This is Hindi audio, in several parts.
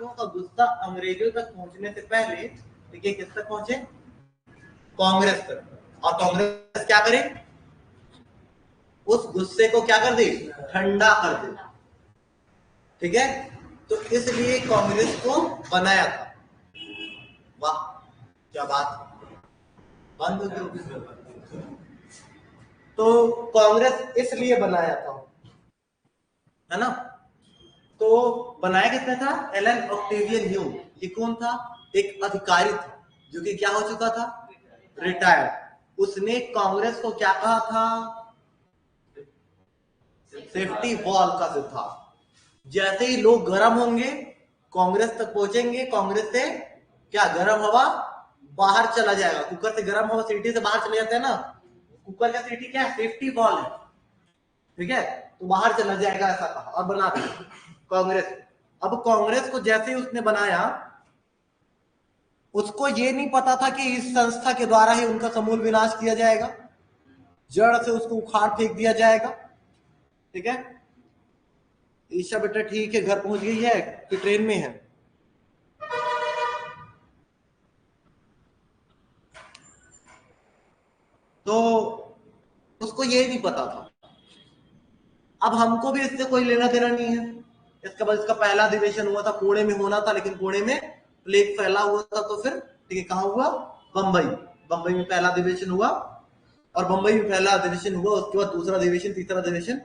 भारतीयों का गुस्सा अंग्रेजों तक पहुंचने से पहले देखिए किस तक पहुंचे, कांग्रेस तक। और कांग्रेस क्या करे, उस गुस्से को क्या कर दे, ठंडा कर दे। ठीक है, तो इसलिए कांग्रेस को बनाया था। वाह क्या बात, बंद हो गया। तो कांग्रेस इसलिए बनाया था, है ना। तो बनाया किसने था, एलन ऑक्टेवियन ह्यूम। ये कौन था, एक अधिकारी था जो कि क्या हो चुका था, रिटायर्ड। उसने कांग्रेस को क्या कहा था, सेफ्टी वॉल का सिद्धांत। जैसे ही लोग गर्म होंगे कांग्रेस तक पहुंचेंगे, कांग्रेस से क्या गर्म हवा बाहर चला जाएगा। कुकर से गर्म हवा सीटी से बाहर चले जाते हैं ना, कुकर का सीटी क्या है, सेफ्टी वॉल है। ठीक है, तो बाहर चला जाएगा ऐसा कहा और बना दिया कांग्रेस। अब कांग्रेस को जैसे ही उसने बनाया, उसको ये नहीं पता था कि इस संस्था के द्वारा ही उनका समूल विनाश किया जाएगा, जड़ से उसको उखाड़ फेंक दिया जाएगा। ठीक है, ईशा बेटा ठीक है, घर पहुंच गई है कि ट्रेन में है। तो उसको ये नहीं पता था। अब हमको भी इससे कोई लेना देना नहीं है। इसके बाद इसका पहला अधिवेशन हुआ था, पुणे में होना था, लेकिन पुणे में प्लेग फैला हुआ था। तो फिर ठीक है, कहाँ हुआ, बंबई। बंबई में पहला अधिवेशन हुआ, और बंबई में पहला अधिवेशन हुआ, उसके बाद दूसरा अधिवेशन, तीसरा अधिवेशन,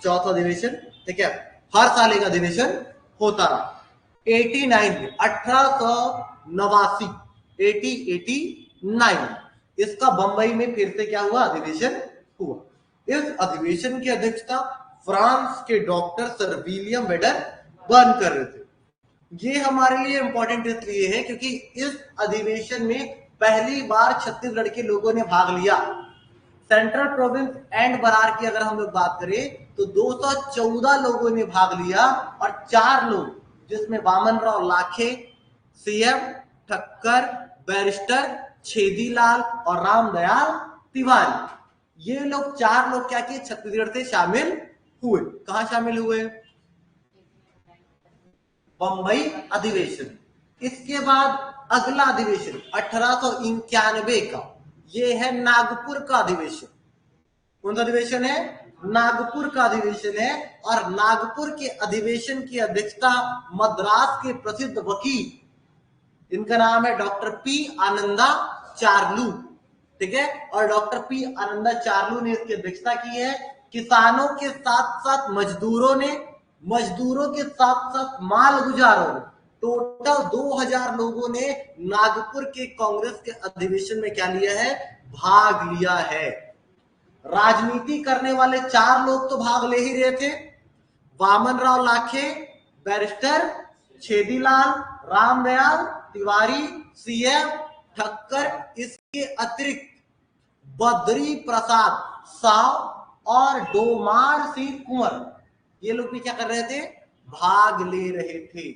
चौथा अधिवेशन। ठीक है, हर साल एक अधिवेशन होता रहा। 89 में 1889 1889 इसका बंबई में फिर से क्या हुआ, अधिवेशन हुआ। इस अधिवेशन की अध्यक्षता फ्रांस के doctor sir William Wedderburn कर रहे थे। ये हमारे लिए इंपॉर्टेंट इसलिए है क्योंकि इस अधिवेशन में पहली बार छत्तीसगढ़ के लोगों ने भाग लिया। सेंट्रल प्रोविंस एंड बरार की अगर हम लोग बात करें तो 214 लोगों ने भाग लिया, और 4 लोग जिसमें वामनराव लाखे, सीएम ठक्कर, बैरिस्टर छेदीलाल और रामदयाल तिवारी, ये लोग 4 लोग क्या किए, छत्तीसगढ़ से शामिल हुए। कहां शामिल हुए, बंबई अधिवेशन। इसके बाद अगला अधिवेशन 1891 का, ये है नागपुर का अधिवेशन। कौन सा अधिवेशन है, नागपुर का अधिवेशन है। और नागपुर के अधिवेशन की अध्यक्षता मद्रास के प्रसिद्ध वकील, इनका नाम है डॉक्टर पी आनंदा चार्लू। ठीक है, और डॉक्टर पी आनंदा चार्लू ने इसकी अध्यक्षता की है। किसानों के साथ साथ मजदूरों ने, मजदूरों के साथ साथ माल गुजारों ने, टोटल 2000 लोगों ने नागपुर के कांग्रेस के अधिवेशन में क्या लिया है, भाग लिया है। राजनीति करने वाले 4 लोग तो भाग ले ही रहे थे, वामनराव लाखे, बैरिस्टर छेदीलाल, रामदयाल तिवारी, सीएम ठक्कर। इसके अतिरिक्त बद्री प्रसाद साव और डोमार सिंह कुंवर, ये लोग भी क्या कर रहे थे, भाग ले रहे थे।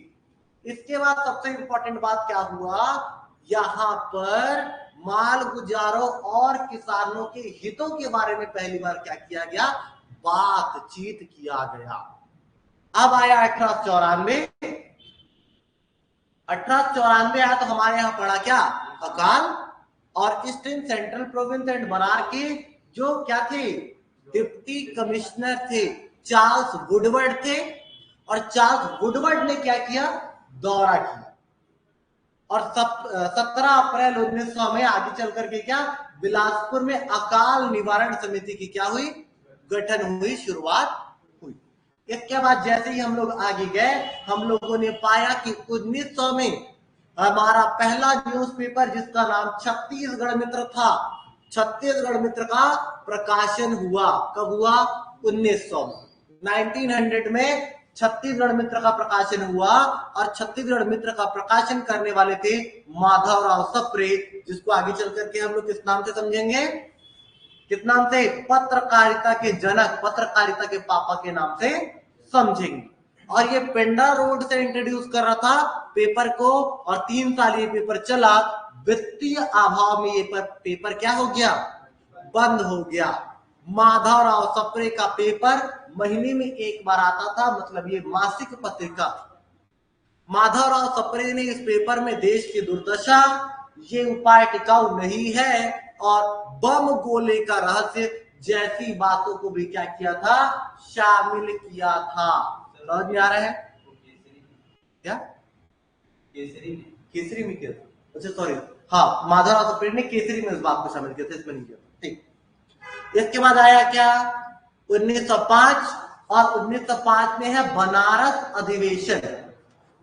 इसके बाद सबसे इंपॉर्टेंट बात क्या हुआ, यहां पर माल गुजारों और किसानों के हितों के बारे में पहली बार क्या किया गया, बातचीत किया गया। अब आया 1894। 1894 आया तो हमारे यहां पड़ा क्या, अकाल। और eastern central province and Berar के जो क्या थे, डिप्टी कमिश्नर थे, चार्ल्स वुडवर्ड थे। और चार्ल्स वुडवर्ड ने क्या किया, दौरा किया। और 17 अप्रैल 1900 में आगे चल करके क्या, बिलासपुर में अकाल निवारण समिति की क्या हुई, गठन हुई, शुरुआत हुई। इसके बाद जैसे ही हम लोग आगे गए, हम लोगों ने पाया कि 1900 में हमारा पहला न्यूज़पेपर जिसका नाम छत्तीसगढ़ मित्र था, छत्तीसगढ़ मित्र का प्रकाशन हुआ। कब हुआ, 1900 में, 1900 में छत्तीसगढ़ मित्र का प्रकाशन हुआ। और छत्तीसगढ़ मित्र का प्रकाशन करने वाले थे माधवराव सप्रे, जिसको आगे चल करके हम लोग किस नाम से समझेंगे, किस नाम से, पत्रकारिता के जनक, पत्रकारिता के पापा के नाम से समझेंगे। और ये पेंड्रा रोड से इंट्रोड्यूस कर रहा था पेपर को, और 3 साल ये पेपर चला। वित्तीय अभाव में ये पेपर क्या हो गया, बंद हो गया। माधवराव सप्रे का पेपर महीने में एक बार आता था, मतलब ये मासिक पत्रिका, माधवराव सप्रे ने इस पेपर में देश की दुर्दशा, ये उपाय टिकाऊ नहीं है और बम गोले का रहस्य जैसी बातों को भी क्या किया था, शामिल किया था। समझ में आ रहा है क्या? केसरी में किया था, अच्छा सॉरी, हाँ माधवराव सप्रे ने केसरी में इस बात को शामिल किया था, इसमें नहीं किया था। ठीक, इसके बाद आया क्या 1905, और 1905 में है बनारस अधिवेशन,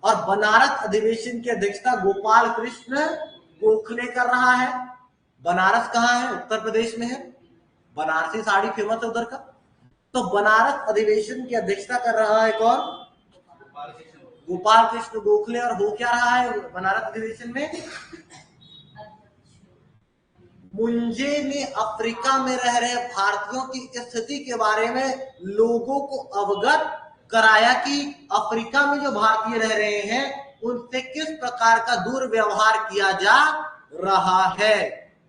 और बनारस अधिवेशन की अध्यक्षता गोपाल कृष्ण गोखले कर रहा है। बनारस कहाँ है? उत्तर प्रदेश में है, बनारसी साड़ी फेमस है उधर का। तो बनारस अधिवेशन की अध्यक्षता कर रहा है कौन? गोपाल कृष्ण गोखले। और हो क्या रहा है बनारस अधिवेशन में? मुंजे ने अफ्रीका में रह रहे भारतीयों की स्थिति के बारे में लोगों को अवगत कराया कि अफ्रीका में जो भारतीय रह रहे हैं उनसे किस प्रकार का दुर्व्यवहार किया जा रहा है।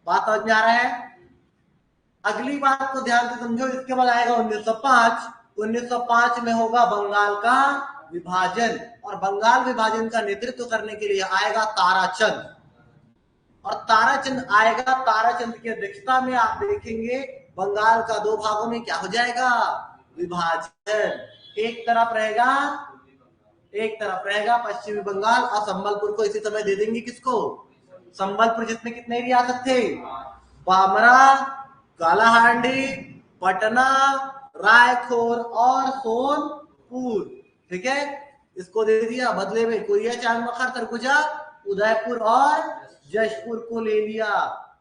बात समझ में आ रहा है? अगली बात को ध्यान से समझो। इसके बाद आएगा 1905। 1905 में होगा बंगाल का विभाजन, और बंगाल विभाजन का नेतृत्व करने के लिए आएगा ताराचंद, और ताराचंद आएगा। ताराचंद की अध्यक्षता में आप देखेंगे बंगाल का दो भागों में क्या हो जाएगा, विभाजन। एक तरफ रहेगा पश्चिमी बंगाल, और संबलपुर को इसी समय दे देंगे किसको, संबलपुर, जिसमें कितने रियासत थे, बामरा, कालाहांडी, पटना, रायखोर और सोनपुर। ठीक है, इसको दे दिया। बदले में कोरिया, चांगमखर, तरकुजा, उदयपुर और जशपुर को ले लिया।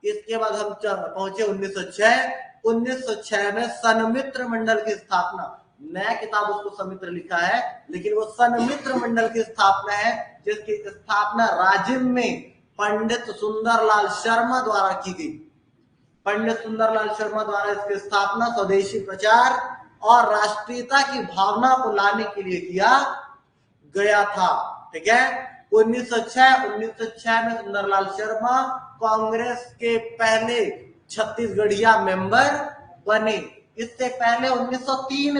इसके बाद हम पहुंचे 1906। 1906 में सन्मित्र मंडल की स्थापना। नया किताब उसको समित्र लिखा है, लेकिन वो सन्मित्र मंडल की स्थापना है, जिसकी स्थापना राजिम में पंडित सुंदरलाल शर्मा द्वारा की गई। पंडित सुंदरलाल शर्मा द्वारा इसकी स्थापना स्वदेशी प्रचार और राष्ट्रीयता की भावना को लाने के लिए किया गया था। ठीक है, 1906 में सुंदरलाल शर्मा कांग्रेस के पहले छत्तीसगढ़िया मेंबर बने। इससे पहले 1903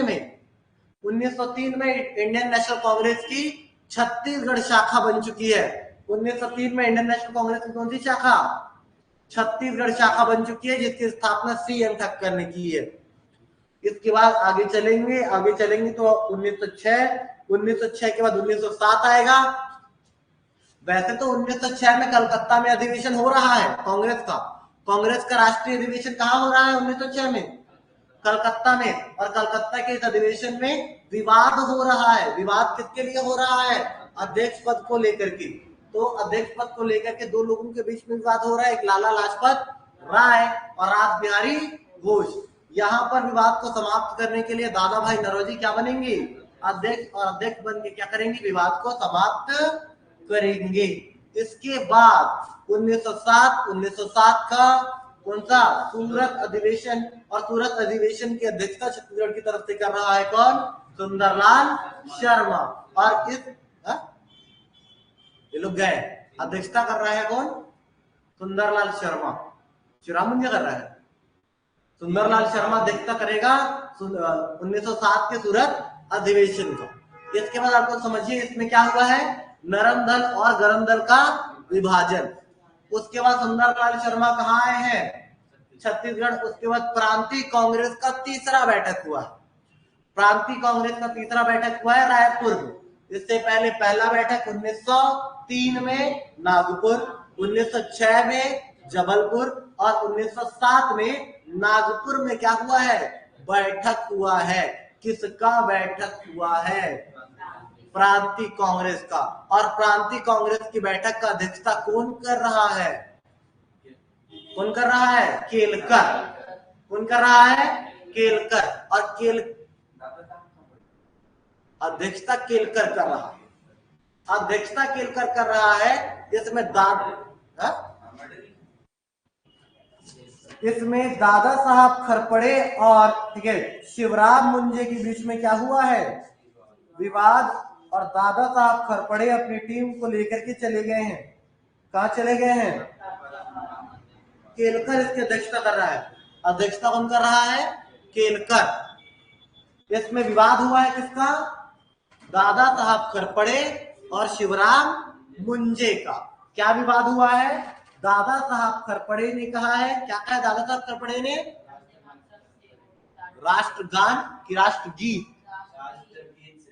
में इंडियन नेशनल कांग्रेस की छत्तीसगढ़ शाखा बन चुकी है। 1903 में इंडियन नेशनल कांग्रेस की कौन सी शाखा, छत्तीसगढ़ शाखा बन चुकी है, जिसकी स्थापना CM ठक्कर ने की है। इसके बाद आगे चलेंगे तो 1906 के बाद 1907 आएगा। वैसे तो 1906 में कलकत्ता में अधिवेशन हो रहा है कांग्रेस का राष्ट्रीय अधिवेशन कहाँ हो रहा है 1906 में, कलकत्ता में। और कलकत्ता के इस अधिवेशन में विवाद हो रहा है। विवाद किसके लिए हो रहा है, अध्यक्ष पद को लेकर के। तो अध्यक्ष पद को लेकर के दो लोगों के बीच में विवाद हो रहा है, एक लाला लाजपत राय और रास बिहारी घोष। यहाँ पर विवाद को समाप्त करने के लिए दादा भाई नौरोजी क्या बनेंगे, अध्यक्ष, और अध्यक्ष बन के क्या करेंगे, विवाद को समाप्त करेंगे। इसके बाद 1907 का कौन सा, सूरत अधिवेशन, और सूरत अधिवेशन की अध्यक्षता छत्तीसगढ़ की तरफ से कर रहा है कौन, सुंदरलाल शर्मा। और इस ये लोग गए, अध्यक्षता कर रहा है कौन, सुंदरलाल शर्मा। चिरामुंजा कर रहा है, सुंदरलाल शर्मा अध्यक्षता करेगा 1907 के सूरत अधिवेशन का। इसके बाद आपको समझिए इसमें क्या हुआ है, नरम दल और गरम दल का विभाजन। उसके बाद सुंदरलाल शर्मा कहाँ आए हैं, छत्तीसगढ़। उसके बाद प्रांतीय कांग्रेस का तीसरा बैठक हुआ, प्रांतीय कांग्रेस का तीसरा बैठक हुआ है रायपुर में। इससे पहले पहला बैठक 1903 में नागपुर, 1906 में जबलपुर और 1907 में नागपुर में क्या हुआ है, बैठक हुआ है। किसका बैठक हुआ है, प्रांतीय कांग्रेस का। और प्रांतीय कांग्रेस की बैठक का अध्यक्षता कौन कर रहा है, कौन कर रहा है, केलकर। कौन कर रहा है, केलकर। और अध्यक्षता केलकर कर रहा है, अध्यक्षता केलकर कर रहा है। इसमें दादा साहब खरपड़े और ठीक है शिवराम मुंजे के बीच में क्या हुआ है, विवाद। और दादा साहब खरपड़े अपनी टीम को लेकर के चले गए हैं, कहा चले गए हैं, केलकर इसकी अध्यक्षता कर रहा है। अध्यक्षता कौन कर रहा है, केलकर। इसमें विवाद हुआ है किसका, दादा साहब खरपड़े और शिवराम मुंजे का क्या विवाद हुआ है? दादा साहब खरपड़े ने कहा है, क्या कहा है दादा साहब खरपड़े ने? राष्ट्रगान की राष्ट्रगीत,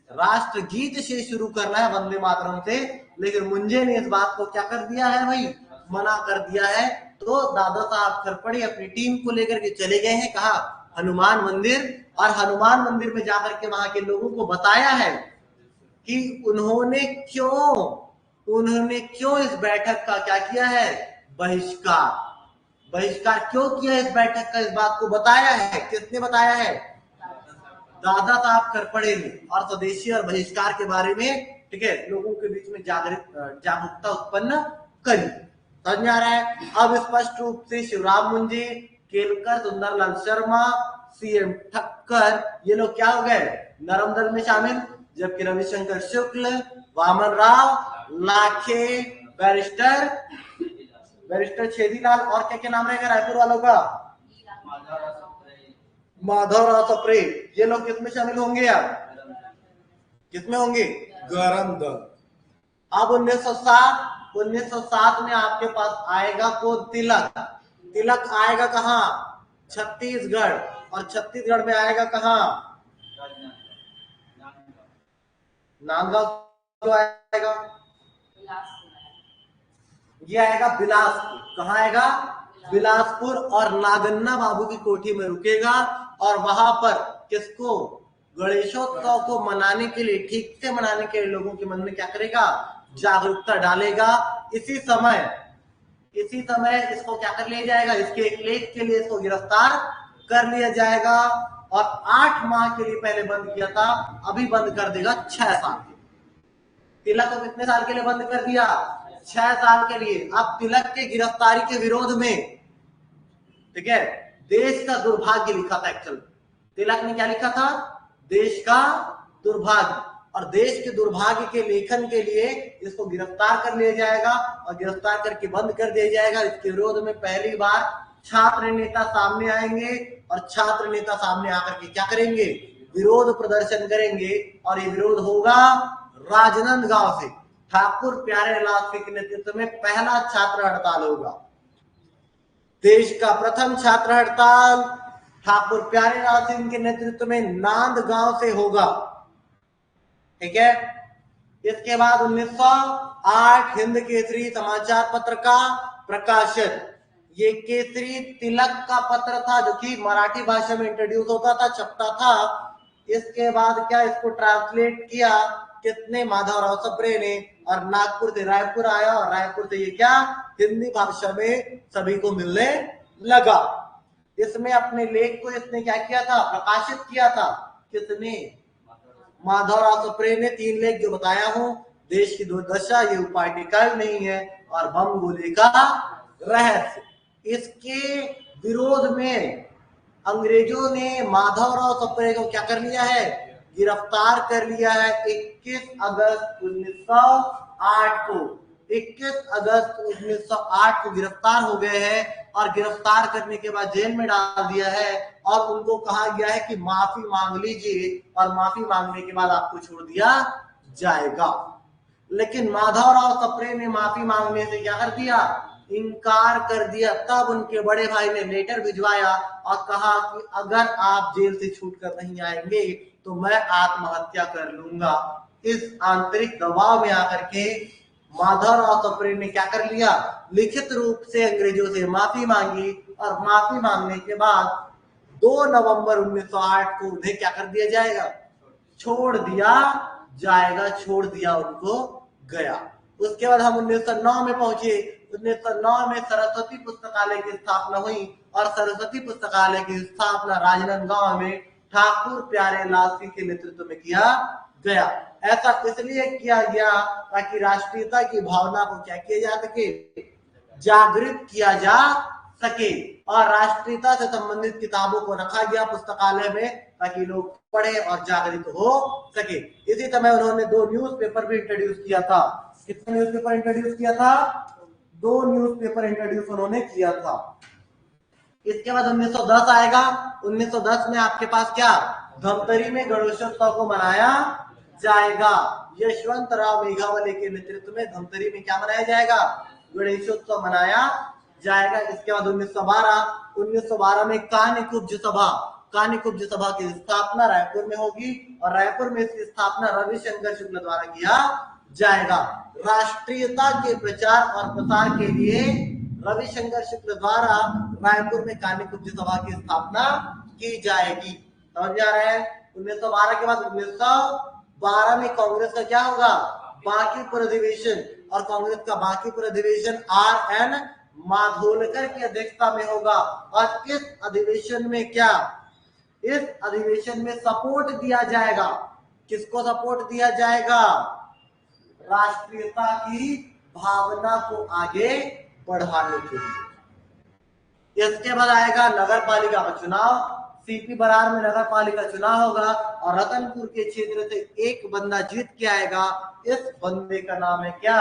राष्ट्रगीत से शुरू करना है वंदे मातरम से, लेकिन मुंजे ने इस बात को क्या कर दिया है भाई? मना कर दिया है। तो दादा साहब खरपड़े अपनी टीम को लेकर के चले गए हैं कहा? हनुमान मंदिर, और हनुमान मंदिर में जाकर के वहां के लोगों को बताया है कि उन्होंने क्यों इस बैठक का क्या किया है? बहिष्कार क्यों किया इस बैठक का, इस बात को बताया है। किसने बताया है? दादा साहब खरपड़े ने। और स्वदेशी और बहिष्कार के बारे में, ठीक है, लोगों के बीच में जागरूकता उत्पन्न करी। समझ में आ रहा है? अब स्पष्ट रूप से शिवराम मुंजे, केलकर, सुंदरलाल शर्मा, सीएम ठक्कर, ये लोग क्या हो गए? नरम दल में शामिल। जबकि रविशंकर शुक्ल, वामन राव, लाखे, बैरिस्टर छेदीलाल, और क्या क्या नाम रहेगा रायपुर वालों का? माधवराव सप्रे, ये लोग किसमें शामिल होंगे यार? किसमें होंगे? गरम दल। अब 1907 में आपके पास आएगा कौन? तिलक आएगा कहां? छत्तीसगढ़। और छत्तीसगढ़ में आएगा कहां? नांदगांव। क्यों आएगा? ये आएगा बिलासपुर। कहां आएगा? बिलासपुर। और नागन्ना बाबू की कोठी में रुकेगा, और वहां पर किसको? गणेशोत्सव को मनाने के लिए, ठीक से मनाने के लिए लोगों के मन में क्या करेगा? जागरूकता डालेगा। इसी समय इसको क्या कर लिया जाएगा? इसके एक लेख के लिए इसको गिरफ्तार कर लिया जाएगा, और 8 माह के लिए पहले बंद किया था, अभी बंद कर देगा 6 साल के। तिलक को कितने साल के लिए बंद कर दिया? 6 साल के लिए। अब तिलक के गिरफ्तारी के विरोध में, ठीक है, देश का दुर्भाग्य लिखा था। एक्चुअल तिलक ने क्या लिखा था? देश का दुर्भाग्य। और देश के दुर्भाग्य के लेखन के लिए इसको गिरफ्तार कर लिया जाएगा, और गिरफ्तार करके बंद कर दिया जाएगा। इसके विरोध में पहली बार छात्र नेता सामने आएंगे, और छात्र नेता सामने आकर के क्या करेंगे? विरोध प्रदर्शन करेंगे। और ये विरोध होगा राजनांदगांव से। ठाकुर प्यारेलाल सिंह के नेतृत्व में पहला छात्र हड़ताल होगा। देश का प्रथम छात्र हड़ताल ठाकुर प्यारेलाल सिंह के नेतृत्व में नांदगांव से होगा। ठीक है। इसके बाद 1908 हिंद केसरी समाचार पत्र का प्रकाशन। ये केसरी तिलक का पत्र था, जो कि मराठी भाषा में इंट्रोड्यूस होता था, छपता था। इसके बाद क्या इसको ट्रांसलेट किया कितने? माधवराव सप्रे ने। और नागपुर से रायपुर आया, और रायपुर से ये क्या हिंदी भाषा में सभी को मिलने लगा। इसमें अपने लेख को इसने क्या किया था? प्रकाशित किया था। कितने? माधवराव सप्रे ने 3 लेख जो बताया हूं, देश की दुर्दशा, ये उपाय टिकाऊ नहीं है, और बम गोली का रहस्य। इसके विरोध में अंग्रेजों ने माधवराव सप्रे को क्या कर लिया है? गिरफ्तार कर लिया है 21 अगस्त 1908 को। 21 अगस्त 1908 को गिरफ्तार हो गए हैं, और गिरफ्तार करने के बाद जेल में डाल दिया है, और उनको कहा गया है कि माफी मांग लीजिए, और माफी मांगने के बाद आपको छोड़ दिया जाएगा। लेकिन माधवराव सप्रे ने माफी मांगने से क्या कर दिया? इनकार कर दिया। तब उनके बड़े भाई ने लेटर भिजवाया और कहा कि अगर आप जेल से छूट कर नहीं आएंगे तो मैं आत्महत्या कर लूंगा। इस आंतरिक दबाव में आकर के माधवराव सप्रे ने क्या कर लिया? लिखित रूप से अंग्रेजों से माफी मांगी, और माफी मांगने के बाद 2 नवंबर 1908 को उन्हें क्या कर दिया जाएगा? छोड़ दिया जाएगा। छोड़ दिया उनको गया। उसके बाद हम 1909 में पहुंचे। 1909 में सरस्वती पुस्तकालय की स्थापना हुई, और सरस्वती पुस्तकालय की स्थापना राजनांदगांव में ठाकुर प्यारेलाल सिंह के नेतृत्व में किया गया। ऐसा इसलिए किया गया ताकि राष्ट्रीयता की भावना को क्या किया जा सके? जागृत किया जा सके। और राष्ट्रीयता से संबंधित किताबों को रखा गया पुस्तकालय में, ताकि लोग पढ़े और जागृत हो सके। इसी समय उन्होंने 2 न्यूज़पेपर भी इंट्रोड्यूस किया था। कितने न्यूज़पेपर इंट्रोड्यूस किया था? 2 न्यूज़पेपर इंट्रोड्यूस उन्होंने किया था। इसके बाद 1910 आएगा। 1910 में आपके पास क्या? धमतरी में गणेशोत्सव को मनाया जाएगा। यशवंतराव मेघावले के नेतृत्व में धमतरी में क्या मनाया जाएगा? गणेशोत्सव मनाया जाएगा। इसके बाद 1912 में कान्य कुब्ज सभा की स्थापना रायपुर में होगी और रायपुर में इसकी स्थापना रविशंकर शुक्ल द्वारा किया जाएगा। राष्ट्रीयता के प्रचार और प्रसार के लिए रविशंकर शुक्ल द्वारा रायपुर में कान्य कुब्ज सभा की स्थापना की जाएगी। समझ में आ रहा है? 1912 के बाद 1912 में कांग्रेस का क्या होगा? बांकीपुर अधिवेशन, और कांग्रेस का बांकीपुर अधिवेशन RN माधोलकर की अध्यक्षता में होगा। और इस अधिवेशन में क्या? इस अधिवेशन में सपोर्ट दिया जाएगा। किसको सपोर्ट दिया जाएगा? राष्ट्रीयता की भावना को आगे बढ़ाने के लिए। इसके बाद आएगा नगर पालिका का चुनाव। सीपी बरार में नगर पालिका चुनाव होगा और रतनपुर के क्षेत्र से एक बंदा जीत के आएगा। इस बंदे का नाम है क्या?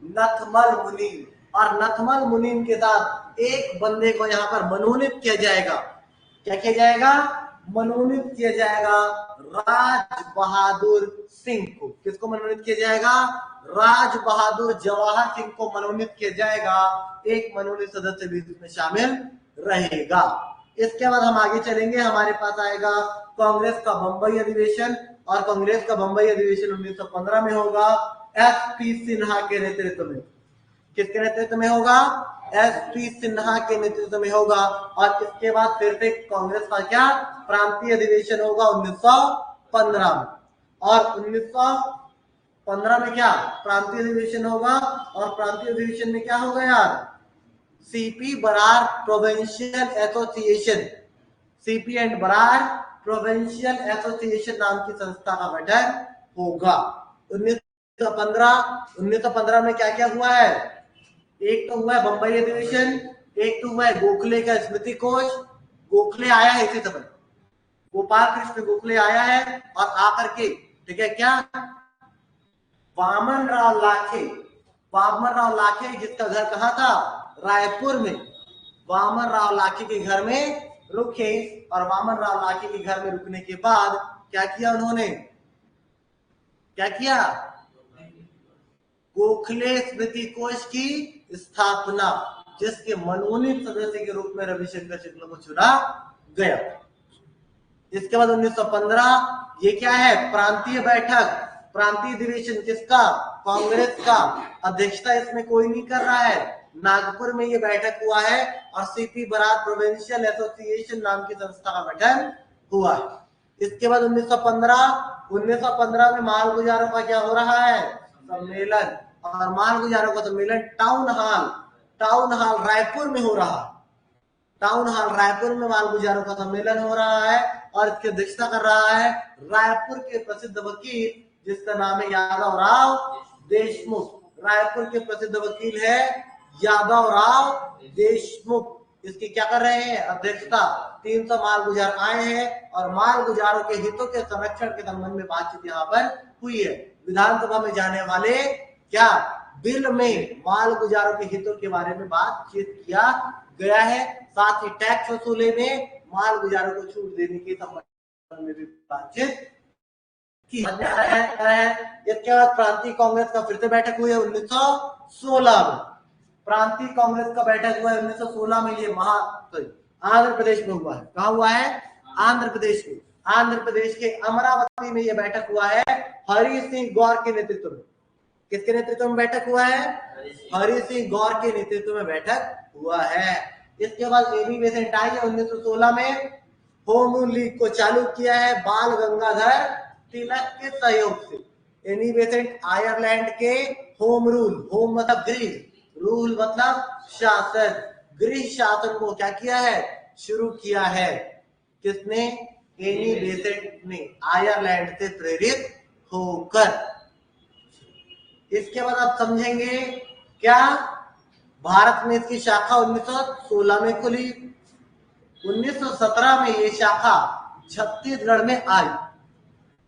नथमल मुनीम। और नथमल मुनीम के साथ एक बंदे को यहाँ पर मनोनीत किया जाएगा। क्या किया जाएगा? मनोनीत किया जाएगा राज बहादुर सिंह को। किसको मनोनीत किया जाएगा? राज बहादुर जवाहर सिंह को मनोनीत किया जाएगा। एक मनोनीत सदस्य भी इसमें शामिल रहेगा। इसके बाद हम आगे चलेंगे। हमारे पास आएगा कांग्रेस का बंबई अधिवेशन, और कांग्रेस का बंबई अधिवेशन 1915 में होगा SP सिन्हा के नेतृत्व में। किसके नेतृत्व में होगा? SP सिन्हा के नेतृत्व में होगा। और इसके बाद फिर से कांग्रेस का क्या? प्रांतीय अधिवेशन होगा 1915 में। और 1915 में क्या? प्रांतीय अधिवेशन होगा। और प्रांतीय अधिवेशन में क्या होगा यार? CP Berar provincial association, CP and Berar provincial association नाम की संस्था का गठन होगा। 1915 में क्या क्या हुआ है? एक तो हुआ है बंबई अधिवेशन, एक तो हुआ है गोखले का स्मृति कोष। गोखले आया है इसी समय, गोपाल कृष्ण गोखले आया है और आकर के, ठीक है क्या, वामन राव लाखे जिसका घर कहाँ था? रायपुर में। वामन राव लाखे के घर में रुके और वामन राव लाखे के घर में रुकने के बाद क्या किया उन्होंने? क्या किया? गोखले स्मृति कोष की स्थापना, जिसके मनोनीत सदस्य के रूप में रविशंकर शुक्ल को चुना गया। इसके बाद 1915 ये क्या है? प्रांतीय बैठक, प्रांतीय अधिवेशन किसका? कांग्रेस का। अध्यक्षता इसमें कोई नहीं कर रहा है, नागपुर में ये बैठक हुआ है और सीपी बरार प्रोविंशियल एसोसिएशन नाम की संस्था का गठन हुआ है। इसके बाद 1915 में मालगुजारों का क्या हो रहा है? सम्मेलन। और मालगुजारों का सम्मेलन टाउन हॉल रायपुर में हो रहा है। टाउन हॉल रायपुर में मालगुजारों का सम्मेलन हो रहा है और इसकी अध्यक्षता कर रहा है रायपुर के प्रसिद्ध वकील, जिसका नाम है यादव राव देशमुख। रायपुर के प्रसिद्ध वकील है यादव राव देशमुख। इसकी क्या कर रहे हैं? अध्यक्षता। 300 मालगुजार आए हैं और मालगुजारों के हितों के संरक्षण के संबंध में बातचीत यहाँ पर हुई है। विधानसभा में जाने वाले क्या बिल में मालगुजारों के हितों के बारे में बातचीत किया गया है। साथ ही टैक्स वसूले में मालगुजारों को छूट देने के संबंध में भी बातचीत की है। इसके बाद प्रांतीय कांग्रेस का फिर से बैठक हुई है 1916 में। प्रांतीय कांग्रेस का बैठक हुआ है 1916 में। ये आंध्र प्रदेश में हुआ है। कहाँ हुआ है? आंध्र प्रदेश में। आंध्र प्रदेश के अमरावती में ये बैठक हुआ है हरि सिंह गौर के नेतृत्व में। किसके नेतृत्व में बैठक हुआ है? हरि सिंह गौर के नेतृत्व में बैठक हुआ है। इसके बाद एनी बेसेंट आई है 1916 में। होम रूल लीग को चालू किया है बाल गंगाधर तिलक के सहयोग से। एनी बेसेंट आयरलैंड के होम मतलब गृह, रूल मतलब शासन, गृह शासन को क्या किया है? शुरू किया है। किसने? एनी बेसेंट ने, आयरलैंड से प्रेरित होकर। इसके बाद आप समझेंगे क्या भारत में इसकी शाखा 1916 में खुली। 1917 में ये शाखा छत्तीसगढ़ में आई।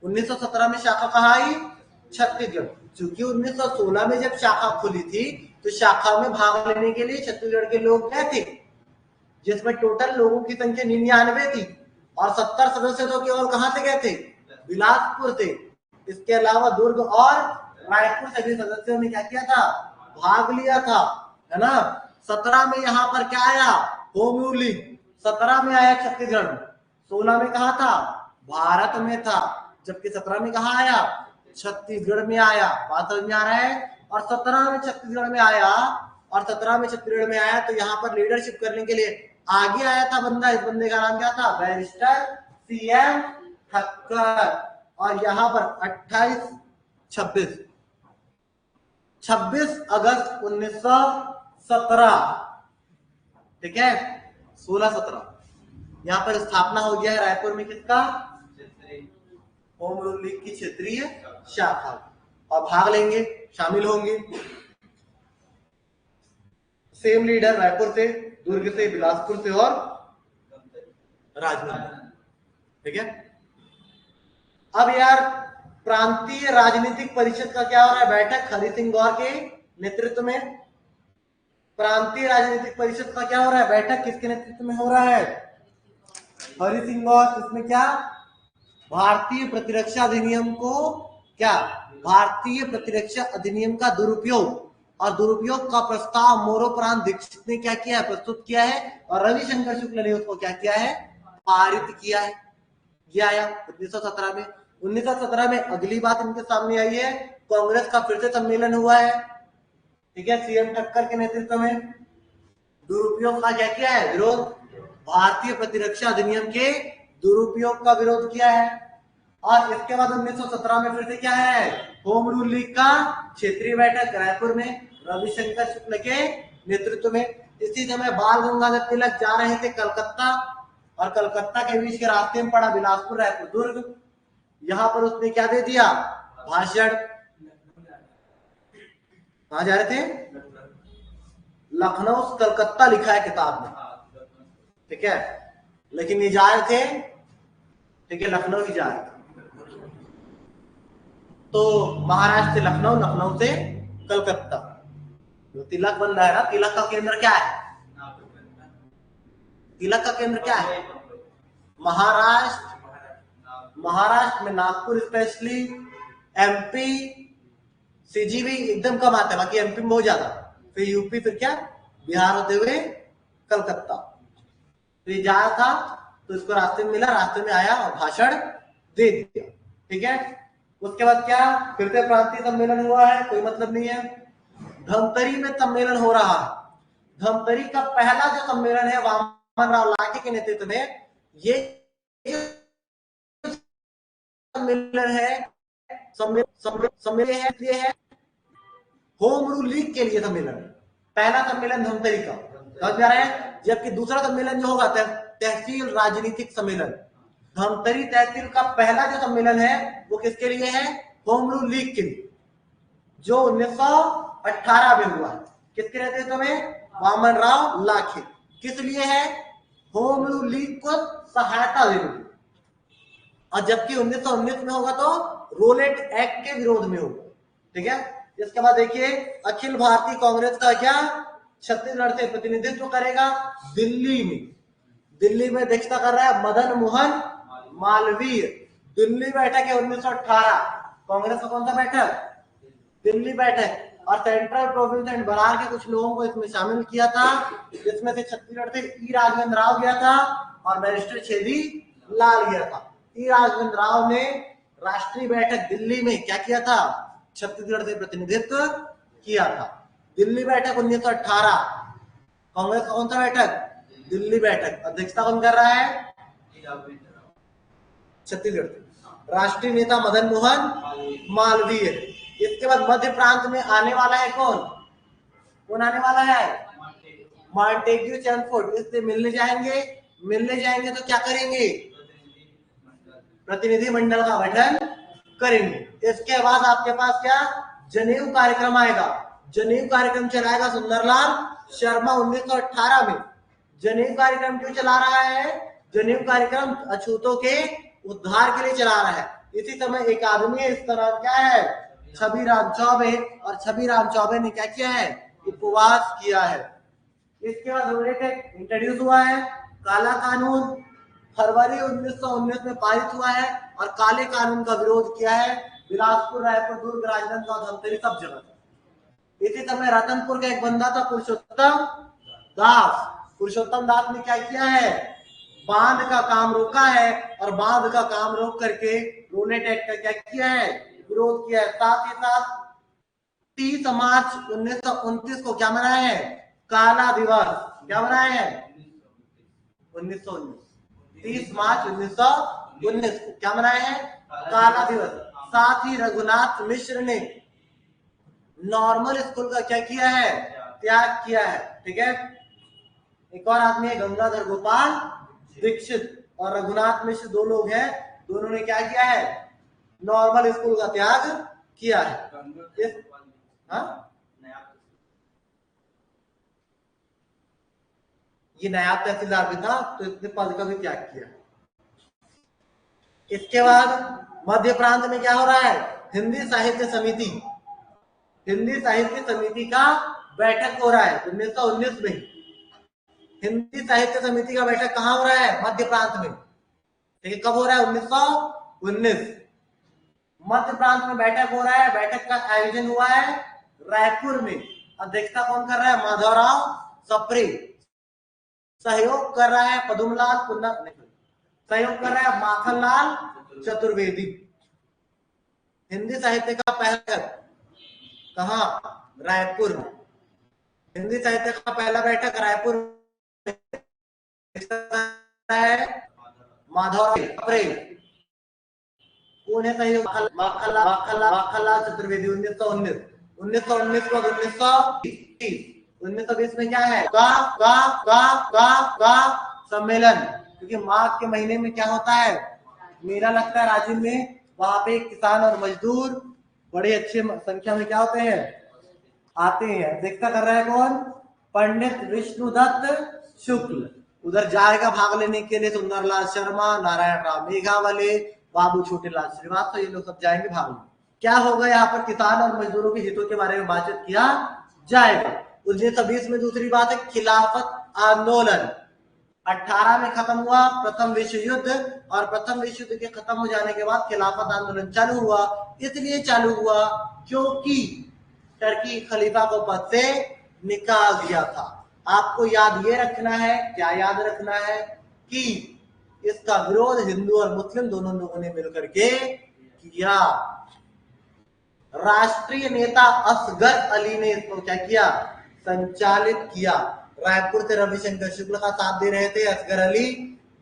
1917 में शाखा कहाँ आई? छत्तीसगढ़। क्योंकि 1916 में जब शाखा खुली थी तो शाखा में भाग लेने के लिए छत्तीसगढ़ के लोग गए थे, जिसमें टोटल लोगों की संख्या 99 थी और 70 सदस्य तो केवल कहां से गए थे? बिलासपुर थे। इसके अलावा दुर्ग और रायपुर से भी सदस्यों ने क्या किया था, भाग लिया था, है ना। 17 में यहाँ पर क्या आया, होम रूल लीग। 17 में आया छत्तीसगढ़ में, 16 में कहा था, भारत में था, जबकि 17 में कहा आया, छत्तीसगढ़ में आया। बात समझ में आ रहा है। और 17 में छत्तीसगढ़ में आया, और 17 में छत्तीसगढ़ में आया तो यहाँ पर लीडरशिप करने के लिए आगे आया था बंदा। इस बंदे का नाम क्या था, बैरिस्टर CM ठक्कर। और यहाँ पर 26 अगस्त 1917, ठीक है, 16-17 यहाँ पर स्थापना हो गया है रायपुर में किसका, होम रूल लीग की क्षेत्रीय शाखा। और भाग लेंगे, शामिल होंगे। सेम लीडर रायपुर से, दुर्ग से, बिलासपुर से और राजमंड्री, ठीक है। अब यार प्रांतीय राजनीतिक परिषद का क्या हो रहा है, बैठक हरि सिंह गौर के नेतृत्व में। प्रांतीय राजनीतिक परिषद का क्या हो रहा है, बैठक किसके नेतृत्व में हो रहा है, हरि सिंह गौर। इसमें क्या, भारतीय प्रतिरक्षा अधिनियम को क्या, भारतीय प्रतिरक्षा अधिनियम का दुरुपयोग और दुरुपयोग का प्रस्ताव मोरोपरांत दीक्षित ने क्या किया है, प्रस्तुत किया है। और रविशंकर शुक्ल ने उसको क्या किया है, पारित किया है। ये आया 1917 में। 1917 में अगली बात इनके सामने आई है, कांग्रेस का फिर से सम्मेलन हुआ है, ठीक है, CM ठक्कर के नेतृत्व में। दुरुपयोग का क्या किया है, विरोध, भारतीय प्रतिरक्षा अधिनियम के दुरुपयोग का विरोध किया है। और इसके बाद 1917 में फिर से क्या है, होम रूल लीग का क्षेत्रीय बैठक रायपुर में, रविशंकर शुक्ल के नेतृत्व में। इसी समय बाल गंगाधर तिलक जा रहे थे कलकत्ता, और कलकत्ता के बीच के रास्ते में पड़ा बिलासपुर, रायपुर, दुर्ग। यहां पर उसने क्या दे दिया, भाषण। कहां जा रहे थे, लखनऊ कलकत्ता लिखा है किताब में, ठीक है, लेकिन ये जा रहे थे, ठीक है, लखनऊ ही जा रहे थे। तो महाराष्ट्र से लखनऊ, लखनऊ से कलकत्ता। जो तिलक बन रहा है ना, तिलक का केंद्र क्या है, तिलक का केंद्र क्या है, महाराष्ट्र। महाराष्ट्र में नागपुर स्पेशली, MP CGV एकदम कम आता है, बाकी MP में बहुत ज्यादा, फिर यूपी, फिर क्या, बिहार होते हुए कलकत्ता। तो ये जा था, तो इसको रास्ते में मिला, रास्ते में आया और भाषण दे दिया, ठीक है। उसके बाद क्या, फिर से प्रांतीय सम्मेलन हुआ है, कोई मतलब नहीं है। धमतरी में सम्मेलन हो रहा है। धमतरी का पहला जो सम्मेलन है वामन राव लाखे के नेतृत्व में, ये सम्मेलन है, सम्मेलन है होम रूल लीग के लिए सम्मेलन। पहला सम्मेलन धमतरी का, समझ में आ रहा है। जबकि दूसरा सम्मेलन जो होगा तहसील राजनीतिक सम्मेलन। धमतरी तहसील का पहला जो सम्मेलन है वो किसके लिए है, होम रूल लीग के लिए, जो 1918 में हुआ है। किसके नेतृत्व में, वामन राव लाखे। किस लिए है, होम रूल लीग को सहायता देने। और जबकि 1919 में होगा तो रोलेट एक्ट के विरोध में होगा, ठीक है। इसके बाद देखिए, अखिल भारतीय कांग्रेस का क्या, छत्तीसगढ़ से प्रतिनिधित्व करेगा दिल्ली में। दिल्ली में अध्यक्षता कर रहा है मदन मोहन मालवीय। दिल्ली बैठक है 1918। कांग्रेस का कौन सा बैठक, दिल्ली बैठक। और सेंट्रल प्रोविंस एंड बरार के कुछ लोगों को इसमें शामिल किया था, जिसमें से छत्तीसगढ़ से ई राघवेंद्र राव गया था और बैरिस्टर छेदी लाल गया था। ई राघवेंद्र राव ने राष्ट्रीय बैठक दिल्ली में क्या किया था, छत्तीसगढ़ से प्रतिनिधित्व किया था। दिल्ली बैठक 1918। कांग्रेस का कौन सा बैठक, दिल्ली बैठक। अध्यक्षता कौन कर रहा है, छत्तीसगढ़ से राष्ट्रीय नेता मदन मोहन मालवीय। इसके बाद मध्य प्रांत में आने वाला है कौन आने वाला है, मॉन्टेग्यू चैमफोर्ड। इससे मिलने जाएंगे तो क्या करेंगे, प्रतिनिधि मंडल का गठन करेंगे। इसके बाद आपके पास क्या, जनेऊ कार्यक्रम आएगा। जनेऊ कार्यक्रम चलाएगा सुंदरलाल शर्मा 1918 में। जनेऊ कार्यक्रम क्यों चला रहा है, जनेऊ कार्यक्रम अछूतों के उद्धार के लिए चला रहा है। इसी समय एक आदमी है, इसका नाम क्या है, छबीराम चौबे। और छबीराम चौबे ने क्या किया है, उपवास किया है। इसके बाद रोलेट एक्ट इंट्रोड्यूस हुआ है। काला कानून फरवरी 1919 में पारित हुआ है। और काले कानून का विरोध किया है बिलासपुर, रायपुर, दुर्ग, राजनांदगांव, धमतरी, सब जगह। इसी समय रतनपुर का एक बंदा था पुरुषोत्तम दास। पुरुषोत्तम दास ने क्या किया है, बांध का काम रोका है और बांध का काम रोक करके रोनेट एक्ट का क्या किया है, विरोध किया है। साथ ही साथ 30 मार्च 1929 को क्या मनाया है, काला दिवस। क्या मनाया है, 1919, 30 मार्च 1919 को क्या मनाया है, काला दिवस। साथ ही रघुनाथ मिश्र ने नॉर्मल स्कूल का क्या किया है, त्याग किया है। ठीक है, एक और आदमी है गंगाधर गोपाल दीक्षित और रघुनाथ मिश्र, दो लोग हैं, दोनों ने क्या किया है, नॉर्मल स्कूल का त्याग किया है। ये नायब तहसीलदार भी था, तो इसने पद का भी त्याग किया। इसके बाद मध्य प्रांत में क्या हो रहा है, हिंदी साहित्य समिति, हिंदी साहित्य समिति का बैठक हो रहा है 1919 में। हिंदी साहित्य समिति का बैठक कहां हो रहा है, मध्य प्रांत में। ठीक है, कब हो रहा है, 1919 मध्य प्रांत में बैठक हो रहा है। बैठक का आयोजन हुआ है रायपुर में। अध्यक्षता कौन कर रहा है, माधवराव सप्रे। सहयोग कर रहा है पदुमलाल पुन्ना, सहयोग कर रहा है माखनलाल चतुर्वेदी। हिंदी साहित्य का पहला कहा, रायपुर में। हिंदी साहित्य का पहला बैठक रायपुर है माधवराव सप्रे। कौन है सहयोग, माखनलाल चतुर्वेदी। 1919 1919 को 1920 में क्या है, का सम्मेलन। क्योंकि माघ के महीने में क्या होता है, मेला लगता है राजिम में। वहां पे किसान और मजदूर बड़े अच्छे संख्या में क्या होते हैं, आते हैं। अध्यक्षता कर रहा है कौन, पंडित विष्णुदत्त शुक्ल। उधर जाएगा भाग लेने के लिए सुंदरलाल शर्मा, नारायण राव मेघावले, बाबू छोटेलाल श्रीवास्तव, ये लोग सब जाएंगे भाग लेने। क्या होगा, यहाँ पर किसान और मजदूरों के हितों के बारे में बातचीत किया जाएगा। 1920 में दूसरी बात है खिलाफत आंदोलन। 18 में खत्म हुआ प्रथम विश्व युद्ध, और प्रथम विश्व युद्ध के खत्म हो जाने के बाद खिलाफत आंदोलन चालू हुआ। इसलिए चालू हुआ क्योंकि टर्की खलीफा को पद से निकाल दिया था। आपको याद ये रखना है, क्या याद रखना है, कि इसका विरोध हिंदू और मुस्लिम दोनों लोगों ने मिलकर के किया। राष्ट्रीय नेता असगर अली ने इसको क्या किया, संचालित किया। रायपुर से रविशंकर शुक्ल का साथ दे रहे थे असगर अली,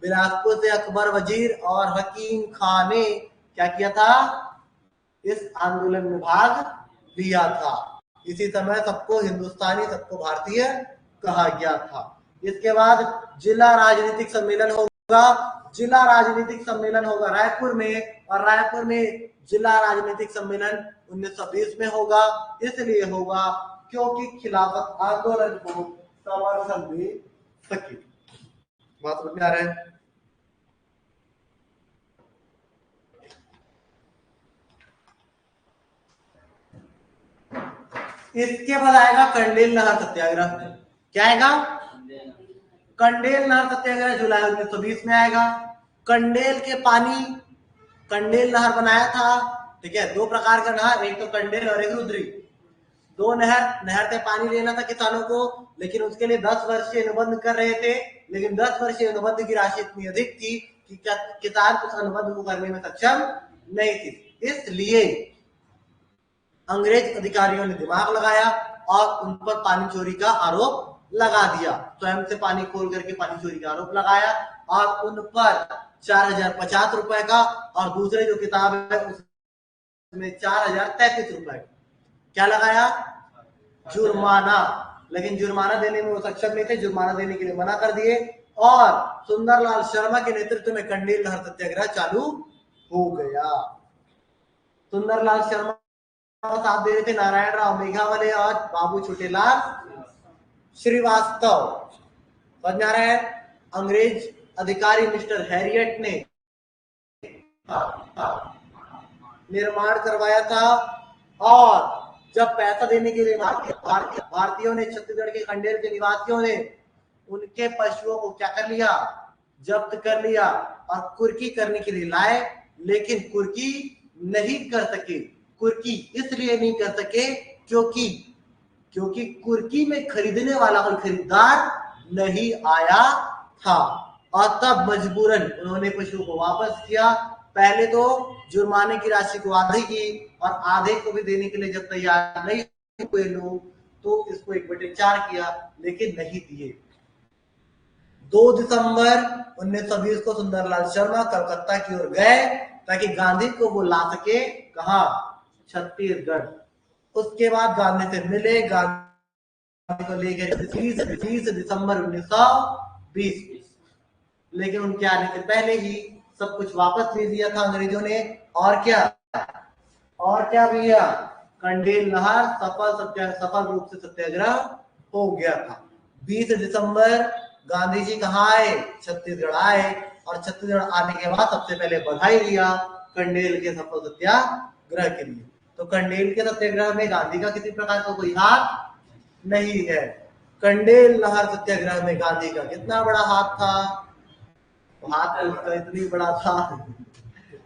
बिलासपुर से अकबर वजीर और हकीम खान ने क्या किया था, इस आंदोलन में भाग लिया था। इसी समय सबको हिंदुस्तानी, सबको भारतीय कहा गया था। इसके बाद जिला राजनीतिक सम्मेलन होगा। जिला राजनीतिक सम्मेलन होगा रायपुर में, और रायपुर में जिला राजनीतिक सम्मेलन 1920 में होगा। इसलिए होगा क्योंकि खिलाफत आंदोलन को समर्थन दे सके। बात समझ में आ रहा है। इसके बाद आएगा कंडेल नहर सत्याग्रह। क्या आएगा, कंडेल नहर सत्याग्रह जुलाई 1920 में आएगा। कंडेल के पानी, कंडेल नहर बनाया था। ठीक है, दो प्रकार का नहर, एक तो कंडेल और एक रुद्री। दो नहर से पानी लेना था किसानों को, लेकिन उसके लिए 10 वर्षीय अनुबंध कर रहे थे। लेकिन 10 वर्षीय अनुबंध की राशि इतनी अधिक थी कि किसान उस अनुबंध को करने में सक्षम नहीं थी। इसलिए अंग्रेज अधिकारियों ने दिमाग लगाया और उन पर पानी चोरी का आरोप लगा दिया। स्वयं से पानी खोल करके पानी चोरी का आरोप लगाया और उन पर 4050 रुपए का, और दूसरे जो किताब है उसमें 4033 रुपए क्या लगाया, जुर्माना। लेकिन जुर्माना देने में वो सक्षम नहीं थे, जुर्माना देने के लिए मना कर दिए, और सुंदरलाल शर्मा के नेतृत्व में कंडेल नहर सत्याग्रह चालू हो गया। सुंदरलाल शर्मा साथ दे रहे थे नारायण राव मेघावले और बाबू छोटेलाल श्रीवास्तव। समझ आ रहा है। अंग्रेज अधिकारी मिस्टर हैरियट ने निर्माण करवाया था, और जब पैसा देने के लिए भारतीयों ने, छत्तीसगढ़ के कंडेल के निवासियों ने उनके पशुओं को क्या कर लिया, जब्त कर लिया और कुर्की करने के लिए लाए। लेकिन कुर्की नहीं कर सके। कुर्की इसलिए नहीं कर सके क्योंकि कुर्की में खरीदने वाला कोई खरीदार नहीं आया था, और तब मजबूरन उन्होंने पशु को वापस किया। पहले तो जुर्माने की राशि को आधी की और आधे को भी देने के लिए जब तैयार नहीं हुए लोग तो इसको 1/4 किया, लेकिन नहीं दिए। 2 दिसंबर 1920 को सुंदरलाल शर्मा कलकत्ता की ओर गए ताकि गांधी को वो ला सके, कहा, छत्तीसगढ़। उसके बाद गांधी से मिले, गांधी को लेकर 30 दिसंबर 1920, लेकिन उनके आने से पहले ही सब कुछ वापस ले लिया था अंग्रेजों ने। और क्या भैया, कंडेल नहर सफल रूप से सत्याग्रह हो गया था। 20 दिसंबर गांधी जी कहाँ आए? छत्तीसगढ़ आए, और छत्तीसगढ़ आने के बाद सबसे पहले बधाई दिया कंडेल के सफल सत्याग्रह के लिए। तो कंडेल के सत्याग्रह में गांधी का किसी प्रकार का कोई हाथ नहीं है। कंडेल नहर सत्याग्रह में गांधी का कितना बड़ा हाथ था? हाथ तो उसका इतनी बड़ा था,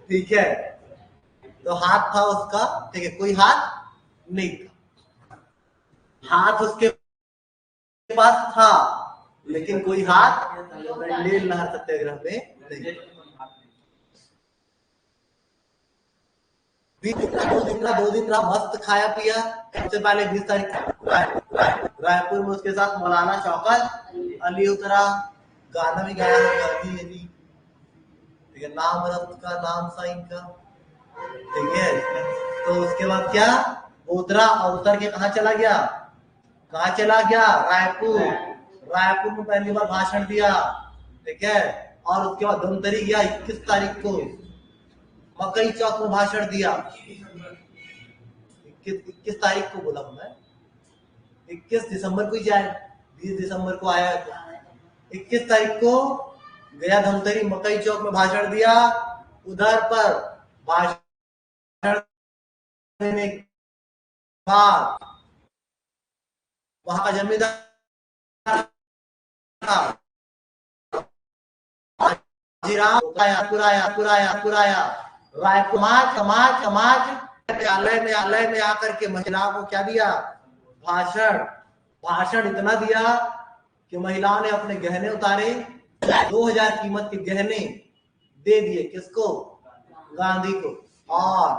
ठीक है, तो हाथ था उसका, ठीक है, कोई हाथ नहीं था। हाथ उसके पास था, लेकिन कोई हाथ कंडेल नहर सत्याग्रह में नहीं। 2 दिन रहा, मस्त खाया पिया। सबसे पहले 20 तारीख रायपुर में उसके साथ मौलाना शौकत अली उतरा, गाना भी गाया गांधी अली, ठीक है, नाम रफ्त का, नाम साइन का, ठीक है। तो उसके बाद क्या, उतरा और उतर के कहा चला गया? रायपुर। रायपुर में पहली बार भाषण दिया, ठीक है, और उसके बाद धमतरी गया 21 तारीख को, मकई चौक में भाषण दिया। 21 तारीख को बोला मैं, 21 दिसंबर को ही जाए, 20 दिसंबर को आया तो 21 तारीख को गया धमतरी, मकई चौक में भाषण दिया। उधर पर भाषण देने के बाद वहां का जमींदार था पुराया रायपुर समाज न्यायालय में आकर के महिलाओं को क्या दिया? भाषण इतना दिया कि महिलाओं ने अपने गहने उतारे, 2000 कीमत के गहने दे दिए। किसको? गांधी को। और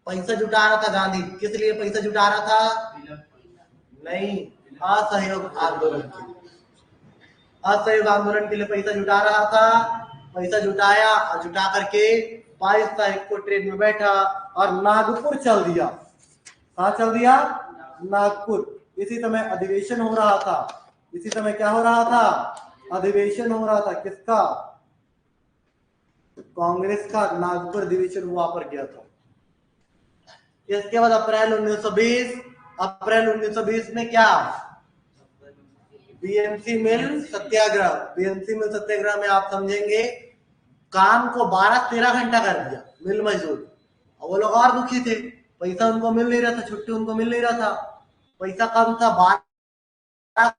पैसा जुटा रहा था गांधी, किस लिए पैसा जुटा रहा था? नहीं, असहयोग आंदोलन के लिए। असहयोग आंदोलन के लिए पैसा जुटा रहा था। पैसा जुटाया और जुटा करके 22 तारीख को ट्रेन में बैठा और नागपुर चल दिया। कहाँ चल दिया? नागपुर। इसी समय अधिवेशन हो रहा था। इसी समय क्या हो रहा था? अधिवेशन हो रहा था। किसका? कांग्रेस का नागपुर अधिवेशन वहां पर गया था। इसके बाद अप्रैल 1920 में क्या? बीएमसी मिल सत्याग्रह। बीएमसी मिल सत्याग्रह में आप समझेंगे काम को 12-13 घंटा कर दिया मिल मजदूर, और वो लोग और दुखी थे, पैसा उनको मिल नहीं रहा था, छुट्टी उनको मिल नहीं रहा था, पैसा कम था। 12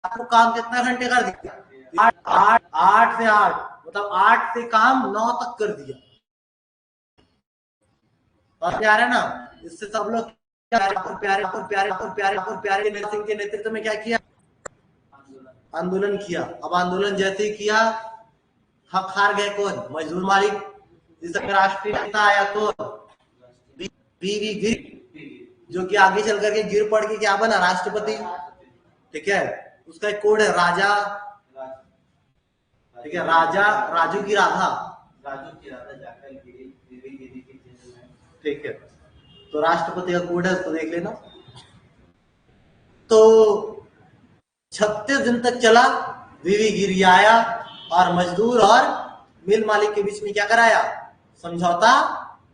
को काम कितना घंटे कर दिया? 8 से 8, मतलब 8 से काम 9 तक कर दिया। और प्यारे ना, इससे सब लोग प्यारे सिंह के नेतृत्व में क्या किया? आंदोलन किया। अब आंदोलन जैसे ही किया, हक हार गए कौन? मजदूर मालिक। जिसका राष्ट्रीय नेता आया तो वीवी गिर, जो कि आगे चल करके गिर पड़ के क्या बना? राष्ट्रपति। ठीक है, उसका एक कोड है राजा, ठीक है, राजा राजू की राधा जाकर ठीक है, तो राष्ट्रपति का कोड है, उसको देख लेना। तो 36 दिन तक चला, वीवी गिरी आया और मजदूर और मिल मालिक के बीच में क्या कराया? समझौता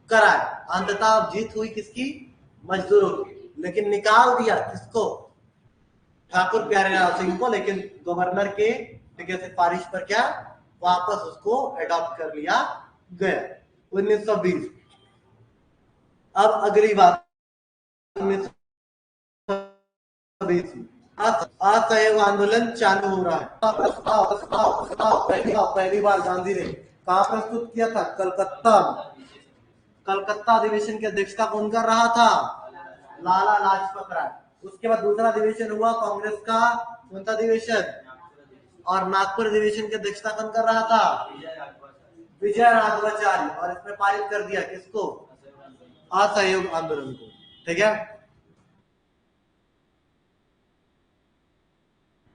कराया। अंततः जीत हुई किसकी? मजदूरों की। लेकिन निकाल दिया किसको? ठाकुर प्यारेलाल सिंह को। लेकिन गवर्नर के सिफारिश पर क्या वापस उसको एडॉप्ट कर लिया गया 1920। अब अगली बात, 1920 असहयोग आंदोलन चालू हो रहा है। पहली बार गांधी ने कहाँ प्रस्तुत किया था? कलकत्ता में। कलकत्ता अधिवेशन की अध्यक्षता कौन कर रहा था? लाला लाजपत राय। उसके बाद दूसरा अधिवेशन हुआ कांग्रेस का, कौन सा अधिवेशन? और नागपुर अधिवेशन की अध्यक्षता कौन कर रहा था? विजय राघवाचार्य। और इसमें पारित कर दिया किसको? असहयोग आंदोलन को। ठीक है,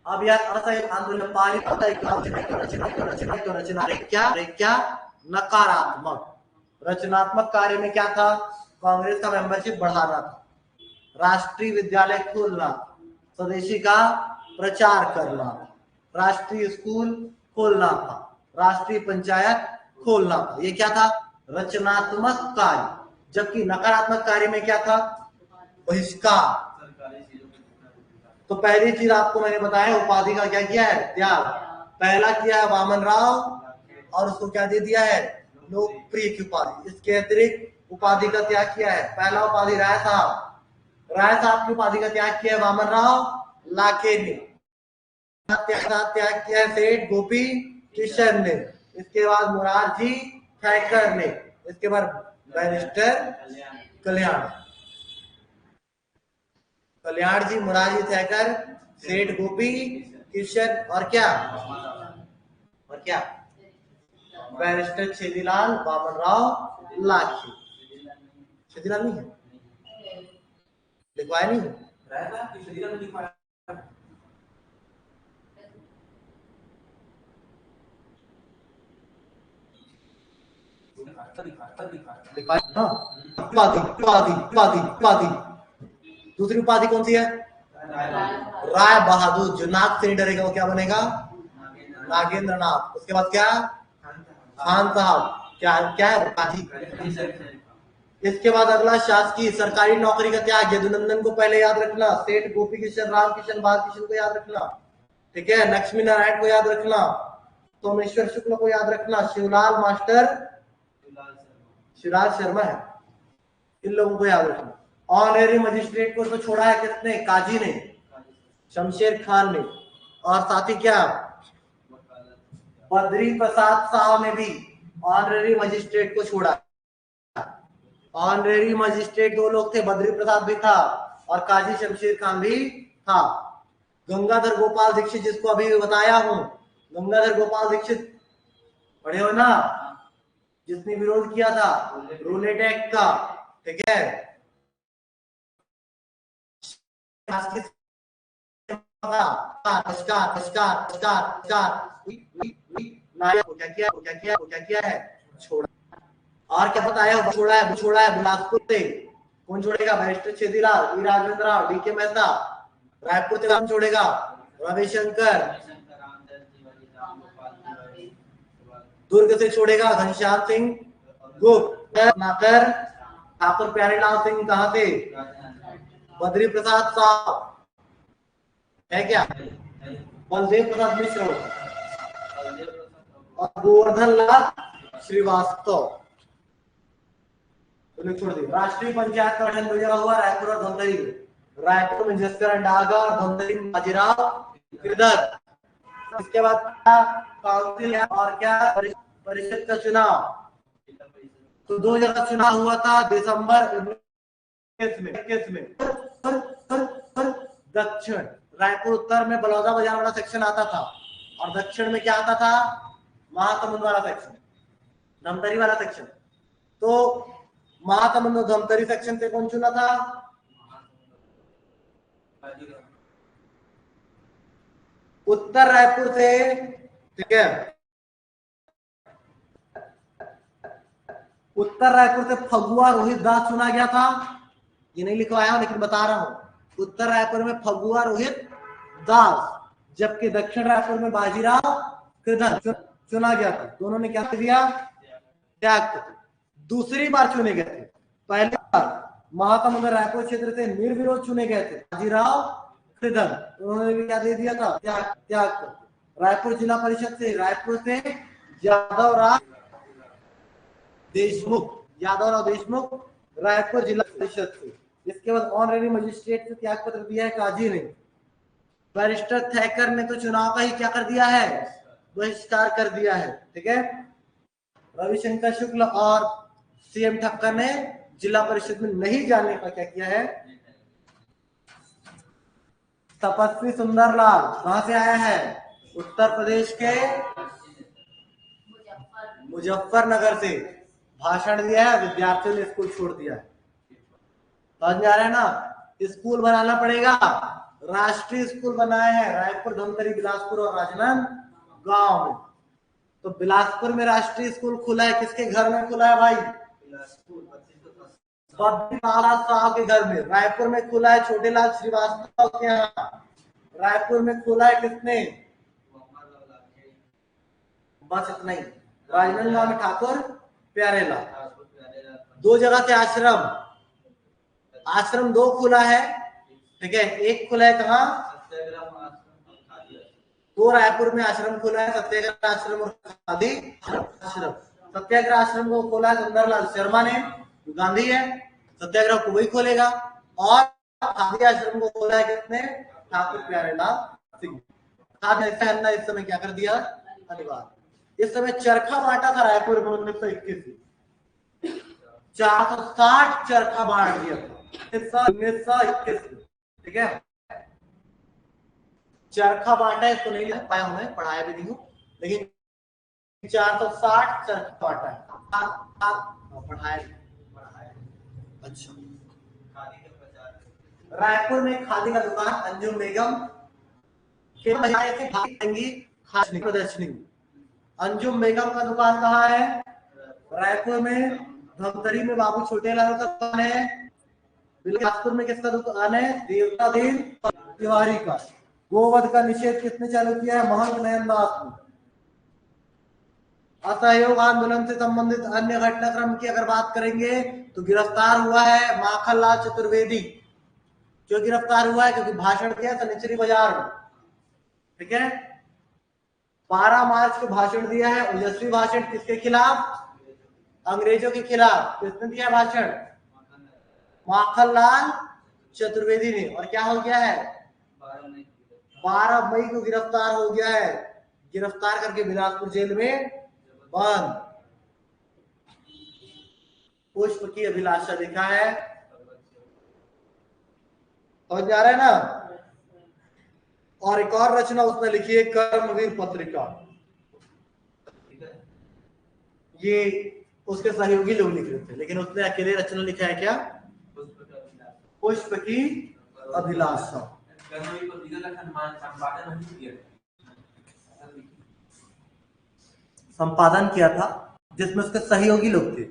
अब यार असहयोग आंदोलन पारित होता है तो रचना क्या नकारात्मक। रचनात्मक कार्य में क्या था? कांग्रेस का मेंबरशिप बढ़ाना था, राष्ट्रीय विद्यालय खोलना, स्वदेशी का प्रचार करना, राष्ट्रीय स्कूल खोलना था, राष्ट्रीय पंचायत खोलना था। ये क्या था? रचनात्मक कार्य। जबकि नकारात्मक कार्य में क्या था? बहिष्कार। तो पहली चीज आपको मैंने बताया, उपाधि का क्या किया है? त्याग। पहला किया है वामन राव और उसको क्या दे दिया है? लोकप्रिय की उपाधि। इसके अतिरिक्त उपाधि का त्याग किया है। पहला उपाधि राय साहब, राय साहब की उपाधि का त्याग किया है वामन राव लाखे ने। त्याग किया है सेठ गोपी किशन ने। इसके बाद मुरारजी खैकर ने। इसके बाद बैरिस्टर कल्याण जी, मुरारजी खैकर, सेठ गोपी किशन और क्या बैरिस्टर छेदीलाल बामनराव लाखे। छेदीलाल नहीं है, लिखवाया नहीं है। दूसरी उपाधि कौन सी है? राय बहादुर। जो नाग से नहीं डरेगा वो क्या बनेगा? नागेंद्र नाथ। उसके बाद क्या? खान साहब। क्या क्या है? उपाधि। इसके बाद अगला शासकीय सरकारी नौकरी का त्याग। यदुनंदन को पहले याद रखना, सेठ गोपी किशन, राम किशन, बाल किशन को याद रखना। ठीक है, लक्ष्मी नारायण को याद रखना, सोमेश्वर शुक्ल को याद रखना, शिवलाल मास्टर, शिवराज शर्मा है, इन लोगों को याद रखना। ऑनरेरी मजिस्ट्रेट को तो छोड़ा है किसने? काजी ने, शमशेर खान ने। और साथ ही क्या? बद्री प्रसाद साहब ने भी ऑनरेरी मजिस्ट्रेट को छोड़ा। ऑनरेरी मजिस्ट्रेट दो लोग थे, बद्री प्रसाद भी था और काजी शमशेर खान भी था। गंगाधर गोपाल दीक्षित, जिसको अभी बताया हूं, गंगाधर गोपाल दीक्षित पढ़े हो ना, जिसने विरोध किया था रूलेट एक्ट का। ठीक है, क्या किया है? छोड़ा। और क्या बताया? छोड़ा है बिलासपुर से। कौन छोड़ेगा? Barrister Chhedilal, V Raghavendra Rao, D K Mehta. Raipur से कौन छोड़ेगा? रविशंकर। दुर्ग से छोड़ेगा घनश्याम सिंह गुप्त। नागर ठाकुर प्यारेलाल सिंह कहाँ थे? बद्री प्रसाद साहब है क्या? बलदेव प्रसाद मिश्र और गोवर्धन लाल श्रीवास्तव। छोड़ दी। राष्ट्रीय पंचायत का गठन हुआ रायपुर और धमतरी में। रायपुर में जसकर अंडागा और धमतरी में बाजीराव गिरधर। इसके बाद काउंसिल और क्या? परिषद का चुनाव। तो 2000 का चुनाव हुआ था दिसंबर 21 में। दक्षिण रायपुर उत्तर में बलौदा बाजार वाला सेक्शन आता था और दक्षिण में क्या आता था? महासमुंद वाला सेक्शन, धमतरी वाला सेक्शन। तो महासमुंद और धमतरी सेक्शन से कौन चुना था? उत्तर रायपुर से। ठीक है, उत्तर रायपुर से फगुआ रोहित दास चुना गया था। ये नहीं लिखवाया लेकिन बता रहा हूं, उत्तर रायपुर में फगुआ रोहित दास, जबकि दक्षिण रायपुर में बाजीराव गिरधर चुना गया था। दोनों ने क्या दिया? त्याग। दूसरी बार चुने गए थे। पहली बार महासमुंद रायपुर क्षेत्र से निर्विरोध चुने गए थे बाजीराव गिरधर, उन्होंने भी क्या दे दिया था? त्याग। रायपुर जिला परिषद से रायपुर से यादव राव देशमुख रायपुर जिला परिषद से। इसके बाद ऑनरेरी मजिस्ट्रेट से त्याग पत्र दिया है काजी ने। बैरिस्टर थैकर ने तो चुनाव का ही क्या कर दिया है? बहिष्कार कर दिया है। ठीक है, रविशंकर शुक्ल और सीएम ठक्कर ने जिला परिषद में नहीं जाने का क्या किया है? तपस्वी सुंदरलाल कहां से आया है? उत्तर प्रदेश के मुजफ्फरनगर से भाषण दिया है, विद्यार्थियों ने स्कूल छोड़ दिया है। समझ में आ रहा है ना? स्कूल बनाना पड़ेगा, राष्ट्रीय स्कूल बनाए हैं रायपुर, धमतरी, बिलासपुर और राजनांदगांव में। तो बिलासपुर में राष्ट्रीय स्कूल खुला है, किसके घर में खुला है भाई? बद्रीनाथ साहब के घर में। रायपुर में खुला है छोटेलाल श्रीवास्तव के यहाँ। रायपुर में खुला है किसने? बस इतना ही। राजनांदगांव में ठाकुर प्यारेलाल। दो जगह से आश्रम दो खुला है, ठीक है। एक खुला है कहाँ? तो रायपुर में आश्रम खुला है, सत्याग्रह आश्रम और खादी आश्रम। सत्याग्रह आश्रम को खोला है सुंदरलाल शर्मा ने, गांधी है, सत्याग्रह को वही खोलेगा। और खादी आश्रम को खोला है किसने? ठाकुर प्यारेलाल सिंह। खादी पहनना इस समय क्या कर दिया? अनिवार्य। इस समय चरखा बांटा था रायपुर में 1921 में, 460 चरखा बांट दिया था 1921, ठीक है। चरखा बांटा है, इसको नहीं लिख पाया हूं मैं, पढ़ाया भी नहीं हूं, लेकिन 460 चरखा बांटा है, पढ़ाया। अच्छा, रायपुर में खादी का दुकान अंजुम बेगम के प्रदर्शनी। अंजुम बेगम का दुकान कहाँ है? रायपुर में। धमतरी में बाबू छोटेलाल का दुकान है। बिलासपुर में किसका दुकान है? देवता दीन तिवारी का। गोवध का निषेध किसने चालू किया है? महंत नयनदास ने। असहयोग आंदोलन से संबंधित अन्य घटनाक्रम की अगर बात करेंगे तो गिरफ्तार हुआ है माखनलाल चतुर्वेदी। क्यों गिरफ्तार हुआ है? क्योंकि भाषण दिया सनिचरी बाजार में, ठीक है। 12 मार्च को भाषण दिया है, ओजस्वी भाषण। किसके खिलाफ? अंग्रेजों के खिलाफ। किसने दिया भाषण? माखनलाल चतुर्वेदी ने। और क्या हो गया है? 12 मई को गिरफ्तार हो गया है। गिरफ्तार करके बिलासपुर जेल में बंद। पुष्प की अभिलाषा लिखा है, और जा रहा है ना। और एक और रचना उसने लिखी है, कर्मवीर पत्रिका। ये उसके सहयोगी लोग लिख रहे थे, लेकिन उसने अकेले रचना लिखा है क्या? पुष्प की अभिलाषा। संपादन किया था, जिसमें उसके सहयोगी लोग थे।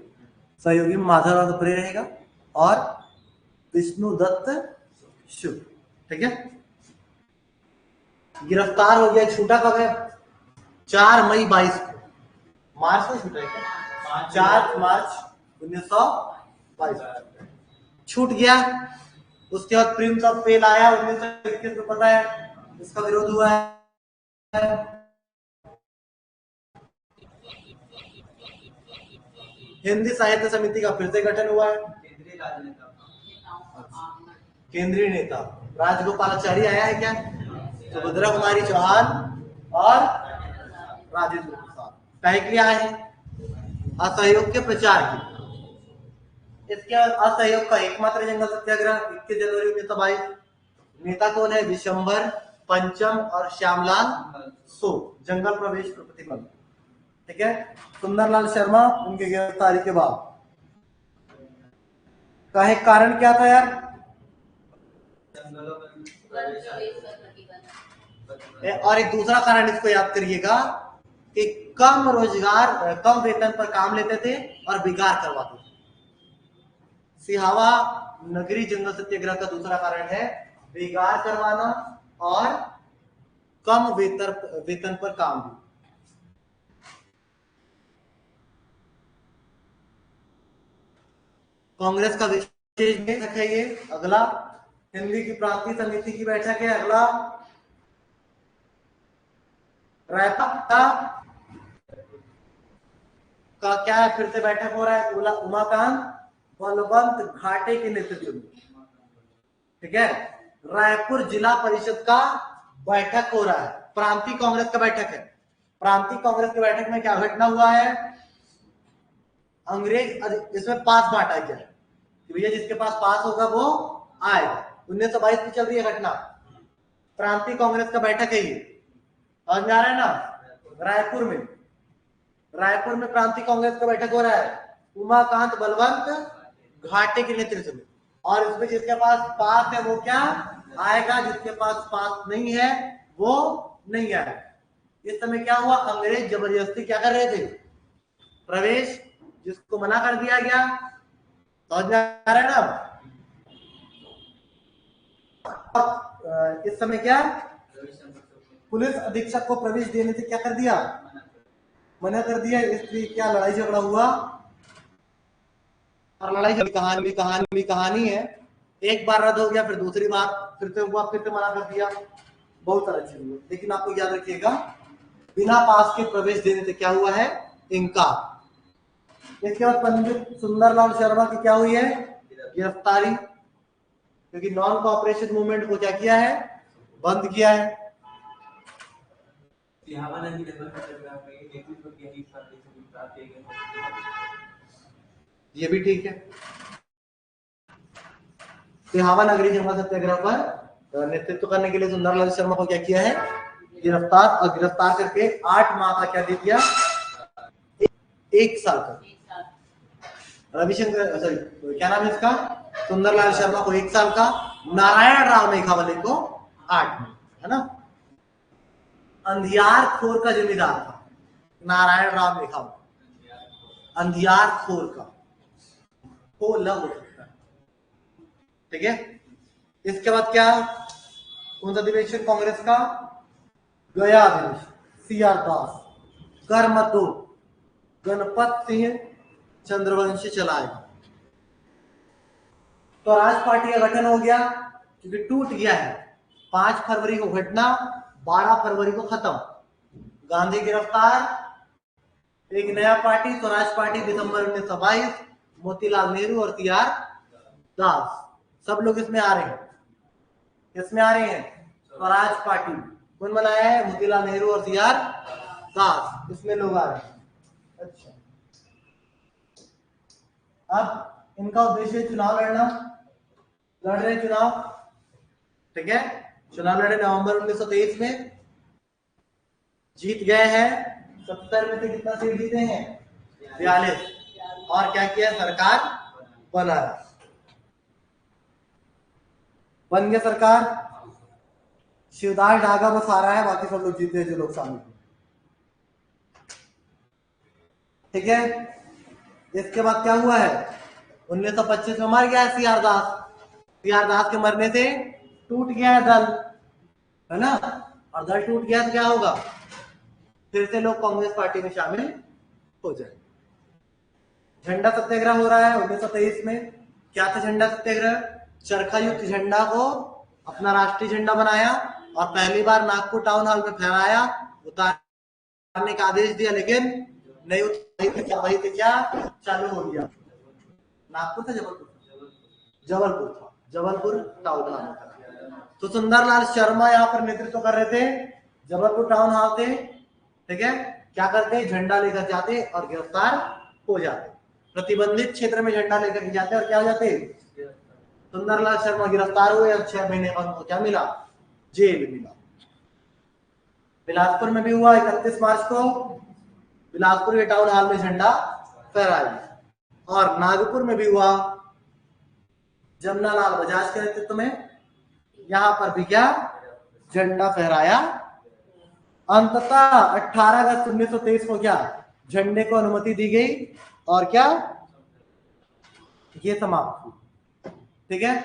सहयोगी में माधवराव दुपरे रहेगा और विष्णु दत्त शुक्ल, ठीक है। गिरफ्तार हो गया। छूटा कब है? 4 मई 22 को। मार्च में छूटा है, 4 मार्च 1922 छूट गया। उसके बाद प्रिंस ऑफ पेल आया 1921 में, पता है, इसका विरोध हुआ है। हिंदी साहित्य समिति का फिर से गठन हुआ है। केंद्रीय नेता राजगोपालाचारी आया है क्या? सुभद्रा कुमारी चौहान और राजेंद्र प्रसाद। कहे के लिए आए हैं? असहयोग के प्रचार की। इसके असहयोग का एकमात्र जंगल सत्याग्रह 21 जनवरी 1922। नेता कौन है? विशंभर पंचम और श्यामलाल सो। जंगल प्रवेश पर प्रतिबंध, ठीक है। सुंदरलाल शर्मा उनकी गिरफ्तारी के बाद। कहे कारण क्या था यार? और एक दूसरा कारण इसको याद करिएगा कि कम रोजगार, कम वेतन पर काम लेते थे और बिगाड़ करवाते थे। सिहावा नगरी जंगल सत्याग्रह का दूसरा कारण है बिगाड़ करवाना और कम वेतन पर काम भी। कांग्रेस का विशेष बैठक है ये। अगला हिंदी की प्रांतीय समिति की बैठक है। अगला रायता का क्या है? फिर से बैठक हो रहा है उमाकांत बलवंत घाटे के नेतृत्व में, ठीक है। रायपुर जिला परिषद का बैठक हो रहा है। प्रांतीय कांग्रेस का बैठक है। प्रांतीय कांग्रेस की बैठक में क्या घटना हुआ है? इसमें पास बांटा गया है कि भैया जिसके पास पास होगा वो आएगा। 1922 में चल रही है घटना, प्रांतीय कांग्रेस का बैठक है ये, और जा रहा है ना रायपुर में प्रांतीय कांग्रेस का बैठक हो रहा है उमाकांत बलवंत घाटे के नेतृत्व में। और इसमें जिसके पास पास है वो क्या आएगा, जिसके पास पास नहीं है वो नहीं आएगा। इस समय क्या हुआ, अंग्रेज जबरदस्ती क्या कर रहे थे, प्रवेश जिसको मना कर दिया गया, समझ में आ रहा है ना। इस समय क्या पुलिस अधीक्षक को प्रवेश देने से क्या कर दिया, मना कर दिया। इसलिए क्या लड़ाई झगड़ा हुआ, और लड़ाई झगड़ी कहानी है। एक बार रद्द हो गया, फिर दूसरी बार फिर से हुआ, फिर से मना कर दिया, बहुत सारा चीज हुआ। लेकिन आपको याद रखिएगा बिना पास के प्रवेश देने से क्या हुआ है, इनकार। इसके बाद पंडित सुंदरलाल शर्मा की क्या हुई है, गिरफ्तारी, क्योंकि नॉन कोऑपरेशन मूवमेंट को क्या किया है, बंद किया है। ये भी ठीक है। सिहावा नगरी जंगल सत्याग्रह पर नेतृत्व करने के लिए सुंदरलाल शर्मा को क्या किया है, गिरफ्तार, और गिरफ्तार करके 8 माह का क्या दे दिया, 1 साल का। रविशंकर सॉरी क्या नाम है इसका, सुंदरलाल शर्मा को 1 साल का, नारायण राव मेघावले को 8 माह, है ना। अंधियार खोर का जमींदार था नारायण राव मेघावले, अंधियार खोर का को लव, ठीक है। इसके बाद क्या, कौन सा अधिवेशन कांग्रेस का, गया अधिवेशन, CR दास, कर मत दो, गणपत सिंह चंद्रवंशी चलाएगा। तो राज पार्टी का गठन हो गया, क्योंकि टूट गया है। 5 फरवरी को घटना, 12 फरवरी को खत्म, गांधी गिरफ्तार, एक नया पार्टी स्वराज पार्टी दिसंबर 1922, मोतीलाल नेहरू और CR दास, सब लोग इसमें आ रहे हैं, स्वराज पार्टी। कौन बनाया है, मोतीलाल नेहरू और CR दास, इसमें लोग आ रहे हैं। अच्छा, अब इनका उद्देश्य चुनाव लड़ना, लड़ रहे चुनाव, ठीक है। चुनाव लड़े नवंबर 1923 में, जीत गए हैं। 70 में से कितना सीट जीते हैं, 42, और क्या किया, सरकार बनाया, बन गया सरकार। शिवदास डागा बस आ रहा है, बाकी सब लोग जीते हैं जो लोग शामिल, ठीक है। इसके बाद क्या हुआ है, 1925 में मर गया है CR दास के मरने से टूट गया है दल, है ना। और दल टूट गया तो क्या होगा, फिर से लोग कांग्रेस पार्टी में शामिल हो जाए। झंडा सत्याग्रह हो रहा है 1923 में। क्या था झंडा सत्याग्रह, चरखा युक्त झंडा को अपना राष्ट्रीय झंडा बनाया और पहली बार नागपुर टाउन हॉल में फहराया, उतारने का आदेश दिया, लेकिन नहीं उतारी, वही से क्या चालू हो गया। नागपुर था, जबलपुर टाउन हॉल था। तो सुंदरलाल शर्मा यहाँ पर नेतृत्व कर रहे थे, जबलपुर टाउन हॉल थे, ठीक है। क्या करते, झंडा लेकर जाते और गिरफ्तार हो जाते, प्रतिबंधित क्षेत्र में झंडा लेकर जाते और क्या हो जाते, सुंदरलाल शर्मा गिरफ्तार हुए और 6 महीने बाद उनको क्या मिला, जेल मिला। बिलासपुर में भी हुआ, 31 मार्च को बिलासपुर के टाउन हॉल में झंडा फहराया, और नागपुर में भी हुआ, जमनालाल बजाज के नेतृत्व में, यहां पर भी क्या झंडा फहराया। अंततः 18 अगस्त 1923 को क्या झंडे को अनुमति दी गई, और क्या ये समाप्त हुई, ठीक है।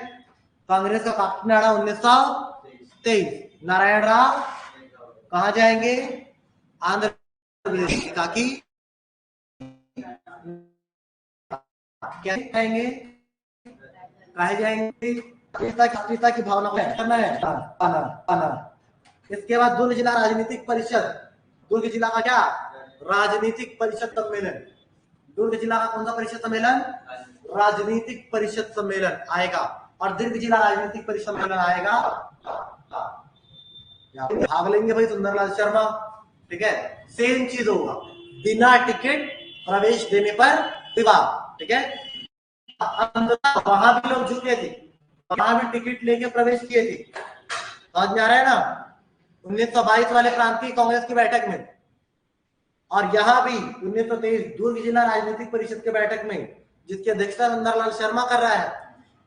कांग्रेस का काकीनाडा 1923, नारायण राव कहा जाएंगे, आंध्र प्रदेश, काकी क्या जाएंगे, कहे जाएंगे, पिता की भावना को करना है, पाना। इसके बाद दुर्ग जिला राजनीतिक परिषद, दुर्ग जिला का क्या राजनीतिक परिषद सम्मेलन, दुर्ग जिला का कौन सा परिषद सम्मेलन, राजनीतिक परिषद सम्मेलन आएगा, और दुर्ग जिला राजनीतिक परिषद सम्मेलन आएगा, भाग लेंगे भाई सुंदरलाल शर्मा, ठीक है। सेम चीज होगा, बिना टिकट प्रवेश देने पर विभाग, ठीक है। वहां भी लोग झुके थे, वहां भी टिकट लेके प्रवेश किए थे, समझ में आ रहा है ना। 1922 वाले प्रांतीय कांग्रेस की बैठक में, और यहाँ भी 1923 दुर्ग जिला राजनीतिक परिषद के बैठक में, जिसकी अध्यक्षता सुंदरलाल शर्मा कर रहा है,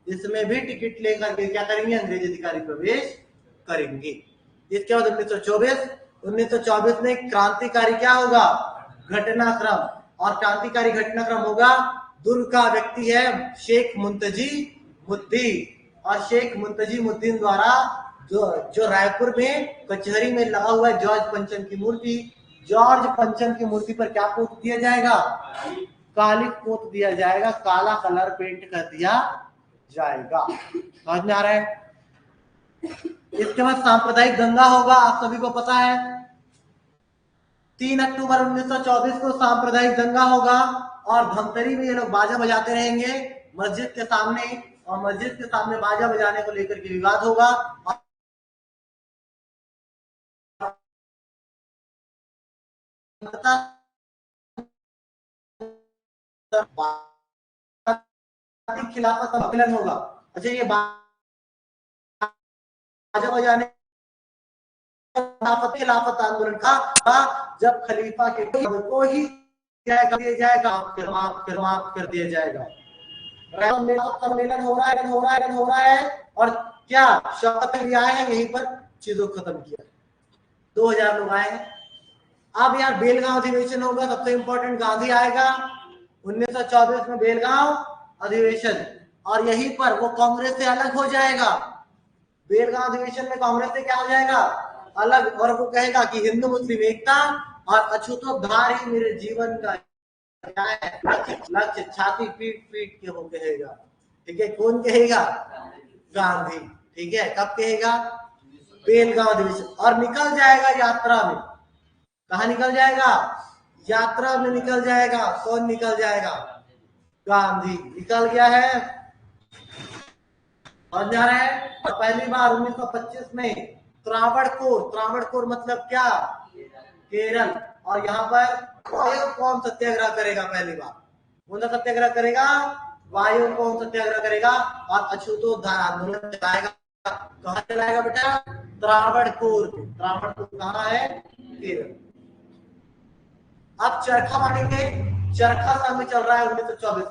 इसमें भी टिकट लेकर के क्या करेंगे, अंग्रेज अधिकारी प्रवेश करेंगे। इसके बाद 1924 में क्रांतिकारी क्या होगा, घटनाक्रम, और क्रांतिकारी घटनाक्रम होगा, दुर्ग का व्यक्ति है शेख मुंतजी मुद्दीन, और शेख मुंतजी मुद्दीन द्वारा जो रायपुर में कचहरी में लगा हुआ है जॉर्ज पंचम की मूर्ति, जॉर्ज पंचम की मूर्ति पर क्या पोत दिया जाएगा, काली पोत दिया जाएगा, काला कलर पेंट कर दिया जाएगा, समझ में आ रहा है। इसके बाद सांप्रदायिक दंगा होगा, आप सभी को पता है 3 अक्टूबर 1924 को सांप्रदायिक दंगा होगा, और धमतरी में ये लोग बाजा बजाते रहेंगे मस्जिद के सामने, और मस्जिद के सामने बाजा बजाने को लेकर के विवाद होगा, खिलाफत सम्मेलन होगा। अच्छा, ये बाजा बजाने खिलाफत आंदोलन का जब खलीफा के को ही माफ कर दिया जाएगा। सम्मेलन हो रहा है और क्या शपथ भी आए हैं, यहीं पर चीजों को खत्म किया, 2000 लोग आए हैं। अब यार बेलगांव अधिवेशन होगा, सबसे इंपॉर्टेंट, गांधी आएगा 1924 में बेलगांव अधिवेशन, और यहीं पर वो कांग्रेस से अलग हो जाएगा। बेलगांव अधिवेशन में कांग्रेस से क्या हो जाएगा, अलग, और वो कहेगा कि हिंदू मुस्लिम एकता और अछूतोद्धार ही मेरे जीवन का क्या है लक्ष्य, छाती पीट पीट के वो कहेगा, ठीक है। कौन कहेगा, गांधी, ठीक है। कब कहेगा, बेलगांव अधिवेशन, और निकल जाएगा यात्रा में, कहा निकल जाएगा, यात्रा में निकल जाएगा। कौन निकल जाएगा, गांधी निकल गया है, समझ आ रहा है। पहली बार 1925 में त्रावणकोर मतलब क्या, केरल, और यहाँ पर कौन सत्याग्रह करेगा, पहली बार कौन सा सत्याग्रह करेगा, वायु कौन सत्याग्रह करेगा, और अछूतोद्धार आंदोलन चलाएगा। कहाँ चलाएगा बेटा, त्रावणकोर कहाँ है, केरल। अब चरखा बांटेंगे, चरखा संघ चल रहा है 1924 में,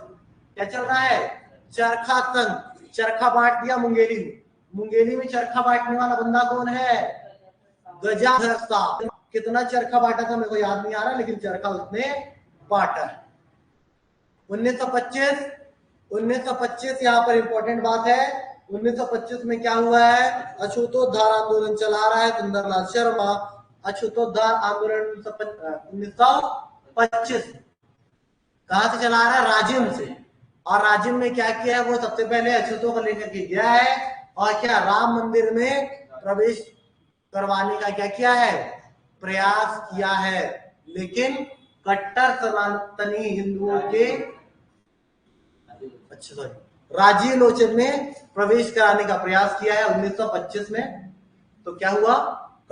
क्या चल रहा है, चरखा संघ, चरखा बांट दिया मुंगेली में। मुंगेली में चरखा बांटने वाला बंदा कौन है, गजाधर साहब। कितना चरखा बांटा था मेरे को याद नहीं आ रहा, लेकिन चरखा उसने बांटा है। 1925 यहाँ पर इंपॉर्टेंट बात है, 1925 में क्या हुआ है, अछूतोद्धार आंदोलन चला रहा है सुंदरलाल शर्मा। अछूतोद्धार आंदोलन 1925 कहां से चला रहा है, राजिम से, और राजिम में क्या किया है, वो सबसे पहले अछूतों को लेकर के गया है, और क्या राम मंदिर में प्रवेश करवाने का क्या किया है, प्रयास किया है, लेकिन कट्टर सनातनी हिंदुओं के राजीव लोचन में प्रवेश कराने का प्रयास किया है 1925 में। तो क्या हुआ,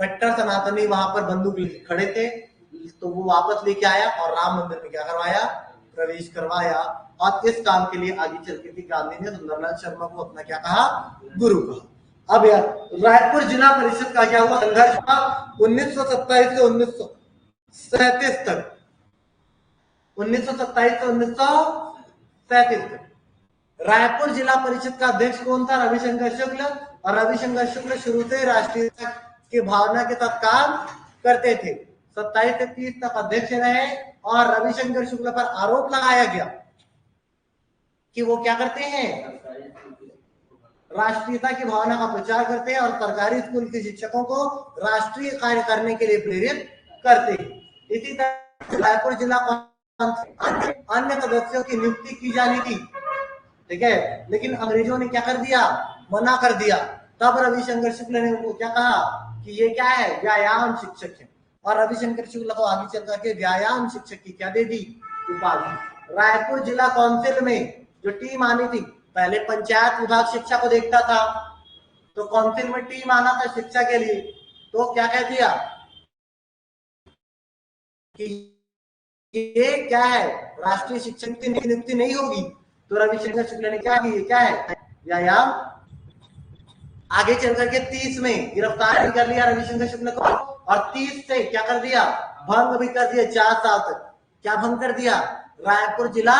कट्टर सनातनी वहां पर बंदूक लेके खड़े थे, तो वो वापस लेके आया और राम मंदिर में क्या करवाया, प्रवेश करवाया। और इस काम के लिए आगे चल के गांधी ने सुंदरलाल शर्मा को अपना क्या कहा, गुरु कहा। अब यार रायपुर जिला परिषद का क्या हुआ, संघर्ष हुआ 1927 से 1937 तक, 1927 से 1937 तक। रायपुर जिला परिषद का अध्यक्ष कौन था, रविशंकर शुक्ल, और रविशंकर शुक्ल शुरू से राष्ट्रीय की भावना के साथ काम करते थे। 27 से 30 तक अध्यक्ष रहे, और रविशंकर शुक्ल पर आरोप लगाया गया कि वो क्या करते हैं, राष्ट्रीयता की भावना का प्रचार करते हैं, और सरकारी स्कूल के शिक्षकों को राष्ट्रीय कार्य करने के लिए प्रेरित करते हैं। इसी तरह रायपुर जिला अन्य सदस्यों की नियुक्ति की जानी थी, ठीक है, लेकिन अंग्रेजों ने क्या कर दिया, मना कर दिया। तब रविशंकर शुक्ल ने उनको क्या कहा कि ये क्या है, व्यायाम शिक्षक है, और रविशंकर शुक्ल को आगे चल करके व्यायाम शिक्षक की क्या दे दी, उपाधि। रायपुर जिला काउंसिल में जो टीम आनी थी, पहले पंचायत विभाग शिक्षा को देखता था, तो काउंसिल में टीम आना था शिक्षा के लिए, तो क्या कह दिया कि ये क्या है, राष्ट्रीय शिक्षक की नियुक्ति नहीं होगी। तो रविशंकर शुक्ला ने क्या किया, क्या है व्यायाम। आगे चल करके 30 में गिरफ्तार भी कर लिया रविशंकर शुक्ला को, और 30 से क्या कर दिया, भंग भी कर दिया 4 साल तक। क्या भंग कर दिया, रायपुर जिला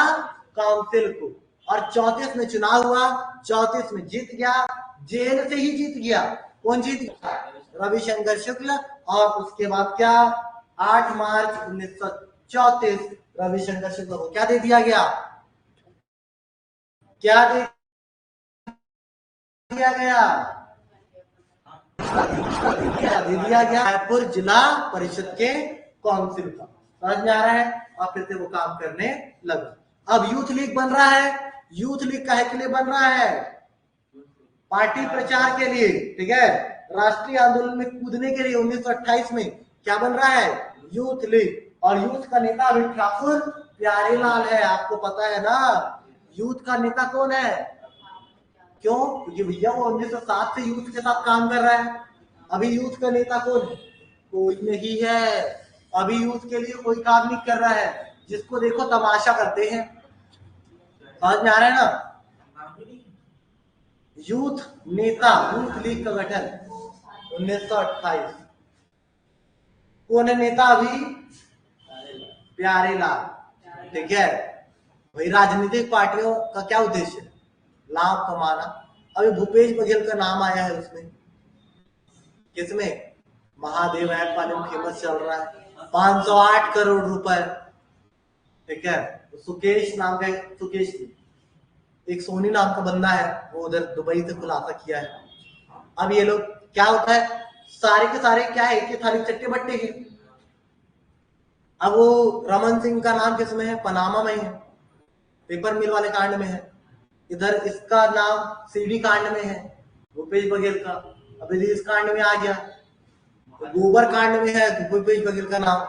काउंसिल को। और 34 में चुनाव हुआ, 34 में जीत गया, जेल से ही जीत गया। कौन जीत गया, रविशंकर शुक्ला। और उसके बाद क्या, 8 मार्च 1934 रविशंकर शुक्ला को क्या दे दिया गया, क्या दे दिया गया, दे दिया गया रायपुर जिला परिषद के काउंसिल का। समझ में आ रहा है। और फिर से वो काम करने लगा। अब यूथ लीग बन रहा है। यूथ लीग काहे के लिए बन रहा है, पार्टी प्रचार के लिए, ठीक है, राष्ट्रीय आंदोलन में कूदने के लिए। 1928 में क्या बन रहा है, यूथ लीग। और यूथ का नेता अभी ठाकुर प्यारेलाल है, आपको पता है ना। यूथ का नेता कौन है, क्यों, क्योंकि भैया वो 1907 से यूथ के साथ काम कर रहा है। अभी यूथ का नेता कौन है, कोई नहीं है। अभी यूथ के लिए कोई काम नहीं कर रहा है, जिसको देखो तमाशा करते हैं। समझ में आ रहा है ना। यूथ नेता, यूथ लीग का गठन 1928। कौन है नेता अभी, प्यारेलाल, ठीक है। भाई राजनीतिक पार्टियों का क्या उद्देश्य है, लाभ कमाना। अभी भूपेश बघेल का नाम आया है उसमें, किसमें, महादेव ऐप वाले में फेमस चल रहा है, 508 करोड़ रुपए, ठीक है। सुकेश नाम का, सुकेश एक सोनी नाम का बंदा है, वो उधर दुबई से खुलासा किया है। अब ये लोग क्या होता है, सारे के सारे क्या है, एक थाली चट्टे बट्टे हैं। अब वो रमन सिंह का नाम किसमें है, पनामा में है, पेपर मिल वाले कांड में है। इधर इसका नाम सीडी कांड में है, भूपेश बघेल का। अभी इस कांड में आ गया, तो गोबर कांड में है भूपेश बघेल का नाम,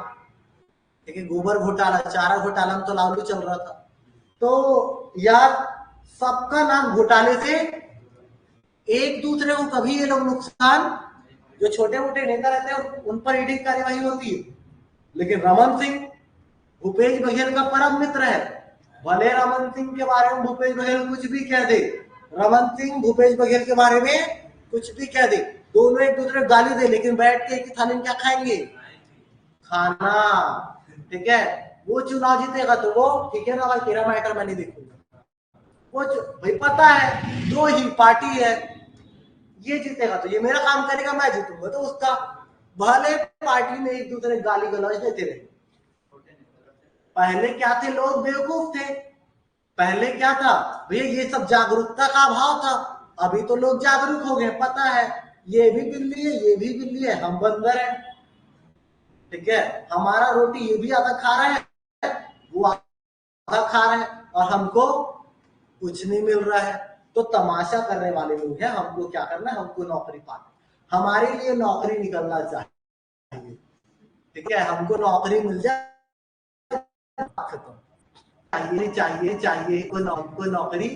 ठीक है। गोबर घोटाला, चारा घोटाला में तो लालू चल रहा था। तो यार सबका नाम घोटाले से, एक दूसरे को कभी ये लोग नुकसान, जो छोटे मोटे नेता रहते हैं उन पर ईडी कार्यवाही होती है, लेकिन रमन सिंह भूपेश बघेल का परम मित्र है। भले रमन सिंह के बारे में भूपेश बघेल कुछ भी कह दे, रमन सिंह भूपेश बघेल के बारे में कुछ भी कह दे, दोनों एक दूसरे को गाली दे, लेकिन बैठ के एक ही थाली में क्या खाएंगे, खाना, ठीक है। वो चुनाव जीतेगा तो वो ठीक है ना भाई, तेरा मैटर मैं नहीं देखूंगा। वो भाई पता है दो ही पार्टी है, ये जीतेगा तो ये मेरा काम करेगा, मैं जीतूंगा तो उसका। भले पार्टी में एक दूसरे गाली गलौज देते रहे। पहले क्या थे, लोग बेवकूफ थे। पहले क्या था भैया, ये सब जागरूकता का अभाव था। अभी तो लोग जागरूक हो गए, पता है ये भी बिल्ली है, ये भी बिल्ली है, हम बंदर है, ठीक है। हमारा रोटी ये भी आधा खा रहा है, वो आधा खा रहा है, और हमको कुछ नहीं मिल रहा है। तो तमाशा करने वाले लोग हैं। हमको क्या करना है, हमको नौकरी पाना, हमारे लिए नौकरी निकलना चाहिए, ठीक है। हमको नौकरी मिल जाए, खत्म। चाहिए चाहिए चाहिए, कोई नौकरी,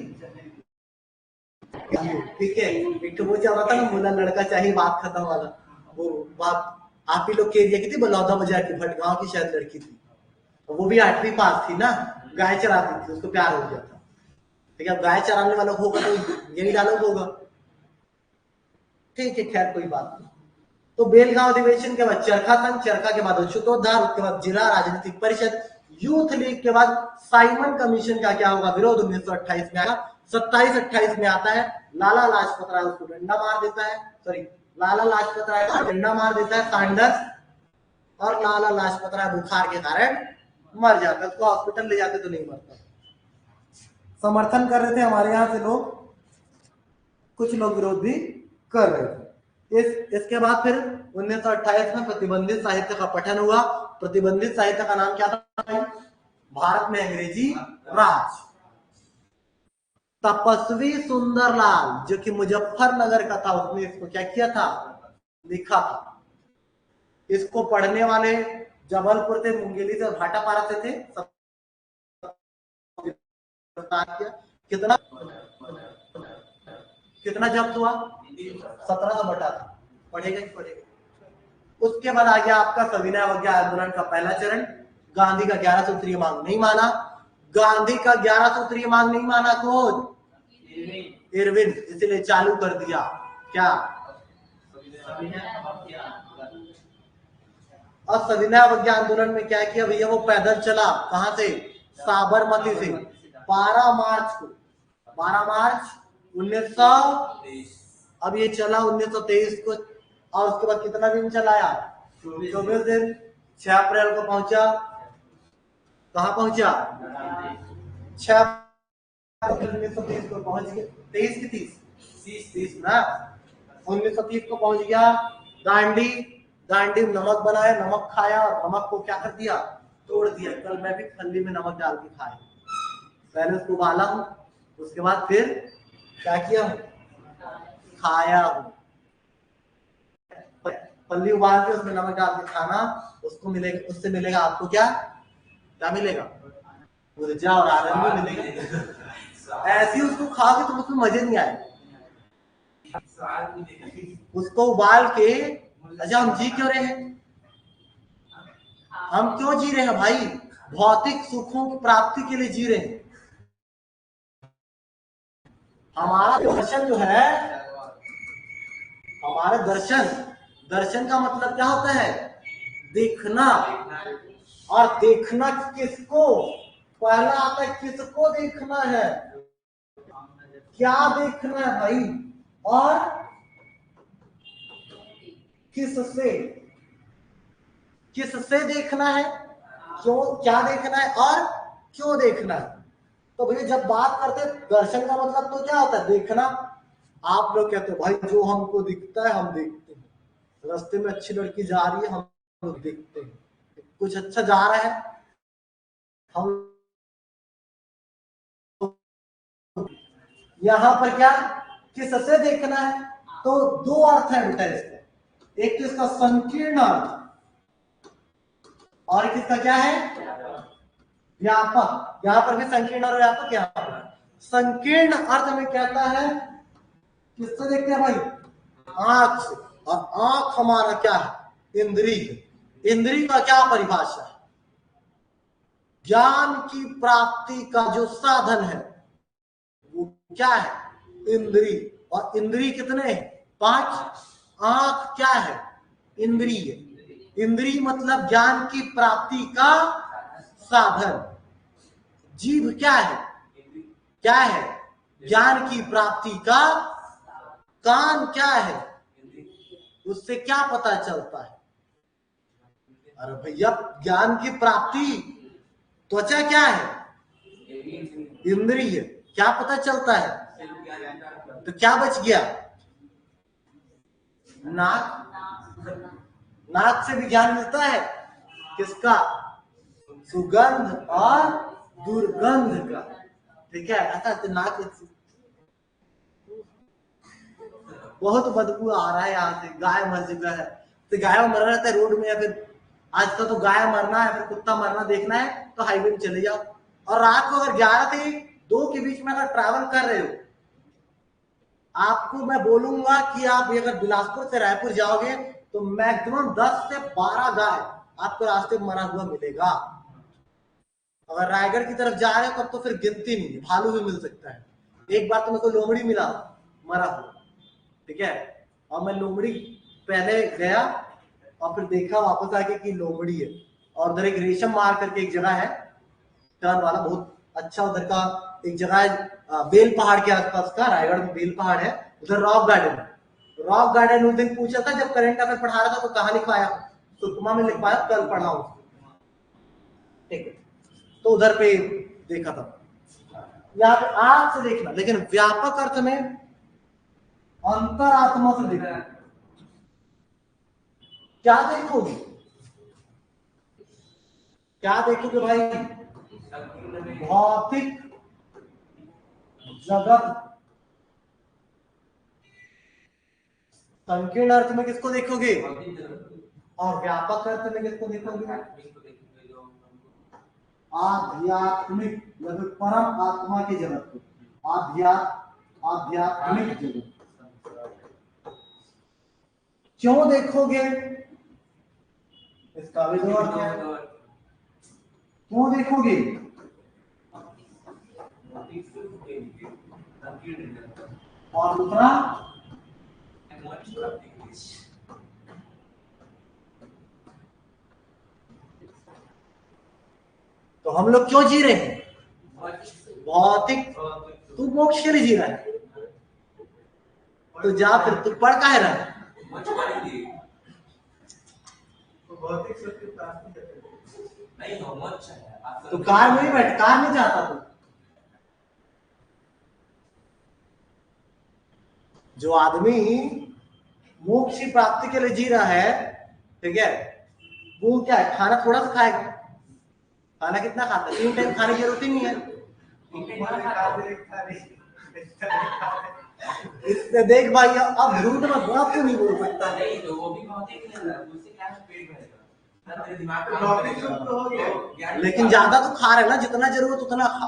ठीक है। एक तो वो चल रहा था ना, बोला लड़का चाहिए, बात खत्म वाला। वो बात आप ही लोग के एरिया की थी, बलौदा बाजार की, भटगांव की शायद लड़की थी, वो भी 8वीं पास थी ना, गाय चराती थी, उसको प्यार हो गया था, ठीक है। गाय चराने वाला होगा तो यही डायलॉग होगा, ठीक है। खैर कोई बात नहीं। तो बेलगांव अधिवेशन के बाद चरखा संघ, चरखा के बाद अछूतोद्धार, उसके बाद जिला राजनीतिक परिषद, यूथ लीग के बाद साइमन कमीशन का क्या होगा, विरोध 1928 में आया। 27-28 में आता है, लाला लाजपत राय उसको डंडा मार देता है, सॉरी, लाला लाजपत राय को डंडा मार देता है सैंडर्स, और लाला लाजपत राय बुखार के कारण मर जाता है। उसको हॉस्पिटल ले जाते तो नहीं मरता। समर्थन कर रहे थे हमारे यहाँ से लोग, कुछ लोग विरोध भी कर रहे थे। इसके बाद फिर 1928 में प्रतिबंधित साहित्य का पठन हुआ। प्रतिबंधित साहित्य का नाम क्या था, भारत में अंग्रेजी राज। तपस्वी सुंदरलाल जो कि मुजफ्फरनगर का था, उसने इसको क्या किया था, लिखा था। इसको पढ़ने वाले जबलपुर से, मुंगेली से, भाटापारा से थे। कितना कितना जब्त हुआ, 1700 बटा था। पढ़ेगा कि पढ़ेगा। उसके बाद आ गया आपका सविनय अवज्ञा आंदोलन का पहला चरण, गांधी का 11 सूत्रीय मांग नहीं माना। गांधी का 11 सूत्रीय मांग नहीं माना कौन? इरविन। इसलिए चालू कर दिया क्या? और सविनय अवज्ञा आंदोलन में क्या किया भैया? वो पैदल चला। कहां से? साबरमती से। 12 मार्च को, 12 मार्च 1900। अब ये चला 1923 को, और उसके बाद कितना दिन चलाया? 24 दिन। 6 अप्रैल को पहुंचा। कहां पहुंचा? 6 1930 को पहुंच गया। 23 की 30 ना, 1930 को पहुंच गया। दांडी, दांडी नमक बनाया, नमक खाया, और नमक को क्या कर दिया? तोड़ दिया। कल मैं भी खल्ली में नमक डाल के खाया। पहले उसको उबाला हूं, उसके बाद फिर क्या किया हूं? खाया हूं। पल्ली उबाल के उसमें नमक डाल के खाना, उसको मिलेगा, उससे मिलेगा आपको क्या? क्या मिलेगा? ऊर्जा और आनंद मिलेगा। ऐसे उसको खाओगे तो उसमें मजे नहीं आए। उसको उबाल के, अच्छा हम जी क्यों रहे हैं? हम क्यों जी रहे हैं भाई? भौतिक सुखों की प्राप्ति के लिए जी रहे हैं। हमारा दर्शन जो है, हमारा दर्शन, दर्शन का मतलब क्या होता है? देखना। और देखना किसको? पहला आता है किसको देखना है, क्या देखना है भाई, और किससे, किससे देखना है, क्यों, क्या देखना है और क्यों देखना है। तो भैया जब बात करते हैं दर्शन का मतलब तो क्या होता है? देखना। आप लोग कहते हो भाई जो हमको दिखता है हम देखते हैं, रास्ते में अच्छी लड़की जा रही है हम लोग देखते हैं, कुछ अच्छा जा रहा है हम, यहां पर क्या किससे देखना है? तो दो अर्थ है बेटा इसके, एक तो इसका संकीर्ण अर्थ, और किसका क्या है? व्यापक। यहां पर भी संकीर्ण और व्यापक। यहां पर संकीर्ण अर्थ में कहता है किससे देखते हैं भाई? आंख से। और आंख हमारा क्या है? इंद्रिय। इंद्रिय का क्या परिभाषा है? ज्ञान की प्राप्ति का जो साधन है वो क्या है? इंद्रिय। और इंद्रिय कितने हैं? 5। आंख क्या है? इंद्रिय। इंद्रिय मतलब ज्ञान की प्राप्ति का साधन। जीभ क्या है? क्या है? ज्ञान की प्राप्ति का। कान क्या है? उससे क्या पता चलता है? अरे भैया ज्ञान की प्राप्ति। त्वचा क्या है? इंद्रिय। क्या पता चलता है? तो क्या बच गया? नाक। नाक से भी ज्ञान मिलता है। किसका? सुगंध और दुर्गंध का। ठीक है, ऐसा तो नाक बहुत बदबू आ रहा है यहाँ से, गाय मर चुका है, तो गाय मर रहता है रोड में, या फिर आजकल तो गाय मरना है, फिर कुत्ता मरना देखना है तो हाईवे में चले जाओ। और रात को अगर 11 से 2 के बीच में अगर ट्रैवल कर रहे हो, आपको मैं बोलूंगा कि आप अगर बिलासपुर से रायपुर जाओगे तो मैक्सिमम 10 से 12 गाय आपको रास्ते में मरा हुआ मिलेगा। अगर रायगढ़ की तरफ जा रहे हो तब तो फिर गिनती नहीं, भालू भी मिल सकता है। एक बार तो मेरे को लोमड़ी मिला मरा हुआ, ठीक है, और मैं लोमड़ी पहले गया और फिर देखा वापस आके कि लोमड़ी है। और उधर एक रेशम मार करके एक जगह है टर्न वाला, बहुत अच्छा उधर का एक जगह है, बेल पहाड़ के आसपास का, रायगढ़ में बेल पहाड़ है, उधर रॉक गार्डन है। रॉक गार्डन उस दिन पूछा था जब करंट अफेयर पढ़ा रहा था, तो कहाँ लिखवाया? सुकमा में लिखवाया, कल पढ़ा हूं, ठीक है। तो उधर पे देखा था। यहाँ पे आंख से देखना, लेकिन व्यापक अर्थ में अंतरात्मा से देखना। क्या देखोगे? क्या देखोगे भाई? भौतिक जगत। संकीर्ण अर्थ में किसको देखोगे? और व्यापक अर्थ में किसको देखोगे? आध्यात्मिक या फिर परम आत्मा के जगत को। आध्यात्मिक जगत। क्यों देखोगे? इसका भी दो अर्थ है। वो देखोगे। और दूसरा तो हम लोग क्यों जी रहे हैं? भौतिक। तू मोक्ष के लिए जी रहा है तो जा फिर तू पढ़ काहे रहा है? तो कार में ही बैठ, कार नहीं जाता तू? जो आदमी मोक्ष की प्राप्ति के लिए जी रहा है, ठीक है, वो क्या है, खाना थोड़ा सा खाएगा? खाना कितना खाता है? 3 टाइम खाने की जरूरत ही नहीं है। इससे देख भाई, अब झूठ मत बोल, अब क्यों नहीं बोल सकता? नहीं तो वो भी उससे क्या पेट भरेगा। लेकिन ज्यादा तो खा रहे ना, जितना जरूरत उतना खा।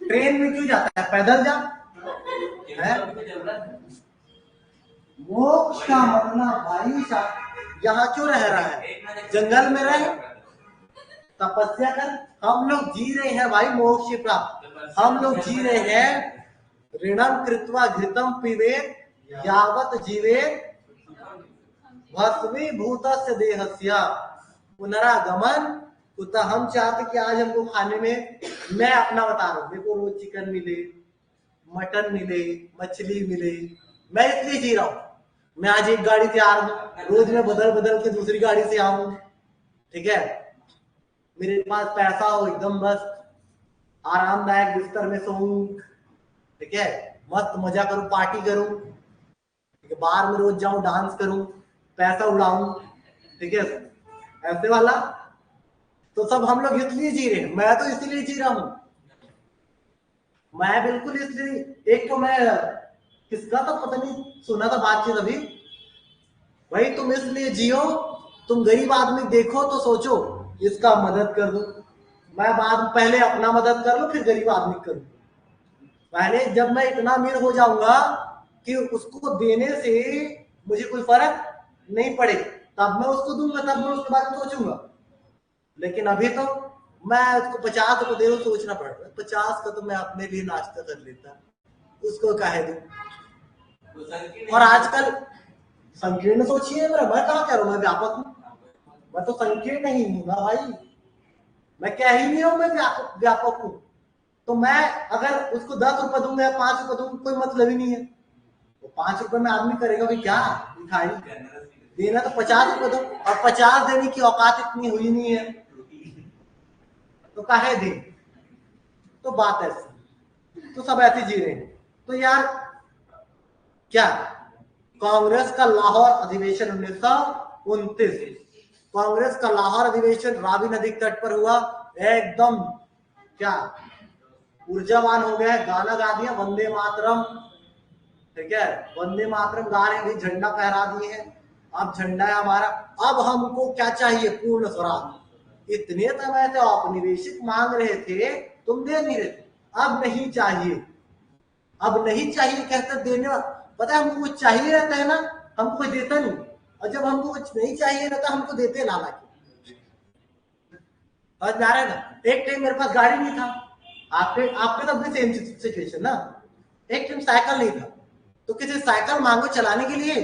ट्रेन में क्यों जाता है? पैदल जा। मोक्ष का मतलब भाई साहब यहाँ क्यों रह रहा है? जंगल में रहे, तपस्या कर। हम लोग जी रहे हैं भाई मोक्ष की प्राप्त। हम लोग जी रहे हैं ऋणम कृत्वा घृतम पीवेत यावत जीवेत भस्मीभूतस्य देहस्य पुनरागमन कुतः। हम चाहते कि आज हमको खाने में, मैं अपना बता रहा हूँ, देखो रोज चिकन मिले, मटन मिले, मछली मिले, मैं इसलिए जी रहा हूँ। मैं आज एक गाड़ी से आ रहा हूँ, रोज मैं बदल बदल के दूसरी गाड़ी से आऊं, ठीक है, मेरे पास पैसा हो, एकदम बस आरामदायक बिस्तर में सोऊं, ठीक है, मस्त मजा करूं, पार्टी करूं, ठीक है, बाहर में रोज जाऊं, डांस करूं, पैसा उड़ाऊं, ठीक है, ऐसे वाला। तो सब हम लोग इसलिए जी रहे हैं, मैं तो इसीलिए जी रहा हूं। मैं बिल्कुल इसलिए, एक तो मैं किसका तो पता नहीं सुना था बातचीत अभी, भाई तुम इसलिए जियो, तुम गरीब आदमी देखो तो सोचो इसका मदद कर दो। मैं बाद पहले अपना मदद कर लूं, फिर गरीब आदमी करूं। पहले जब मैं इतना अमीर हो जाऊंगा कि उसको देने से मुझे कोई फर्क नहीं पड़े, तब मैं उसको दूंगा, तब मैं उसके बारे में सोचूंगा। लेकिन अभी तो मैं उसको 50 रुपए दे सोचना पड़ रहा है, 50 का तो मैं अपने लिए नाश्ता कर लेता, उसको काहे दूं? और आजकल संकीर्ण सोचिए, मैं कहा कह रहा हूं, मैं व्यापक हूं, मैं तो संकीर्ण नहीं हूं ना भाई, मैं कह ही नहीं हूं मैं व्यापक हूं। तो मैं अगर उसको 10 रुपए दूंगा या 5 रुपए दूंगा, कोई मतलब ही नहीं है। तो 5 रुपए में आदमी करेगा भाई क्या दिखाई देना, तो 50 रुपए दो, और 50 देने की औकात इतनी हुई नहीं है तो काहे दे? तो बात ऐसी, तो सब ऐसे जी रहे हैं। तो यार क्या, कांग्रेस का लाहौर अधिवेशन 1929, कांग्रेस का लाहौर अधिवेशन रावी नदी तट पर हुआ, एकदम क्या ऊर्जावान हो गए, गाना गा दिया वंदे मातरम, ठीक है, वंदे मातरम गा रहे हैं, झंडा फहरा दिए हैं, अब झंडा है हमारा, अब हमको क्या चाहिए? पूर्ण स्वराज। इतने समय से औपनिवेशिक मांग रहे थे, तुम दे नहीं रहे थे, अब नहीं चाहिए, अब नहीं चाहिए कहते देने। पता है हमको कुछ चाहिए रहता है ना, हमको कोई देता नहीं, और जब हमको कुछ नहीं चाहिए रहता हमको देते लाला के। समझ में आ रहा है ना? एक टाइम मेरे पास गाड़ी नहीं था, आपके आपके तब भी सेम सिचुएशन ना, एक टाइम साइकिल नहीं था, तो किसी साइकिल मांगो चलाने के लिए,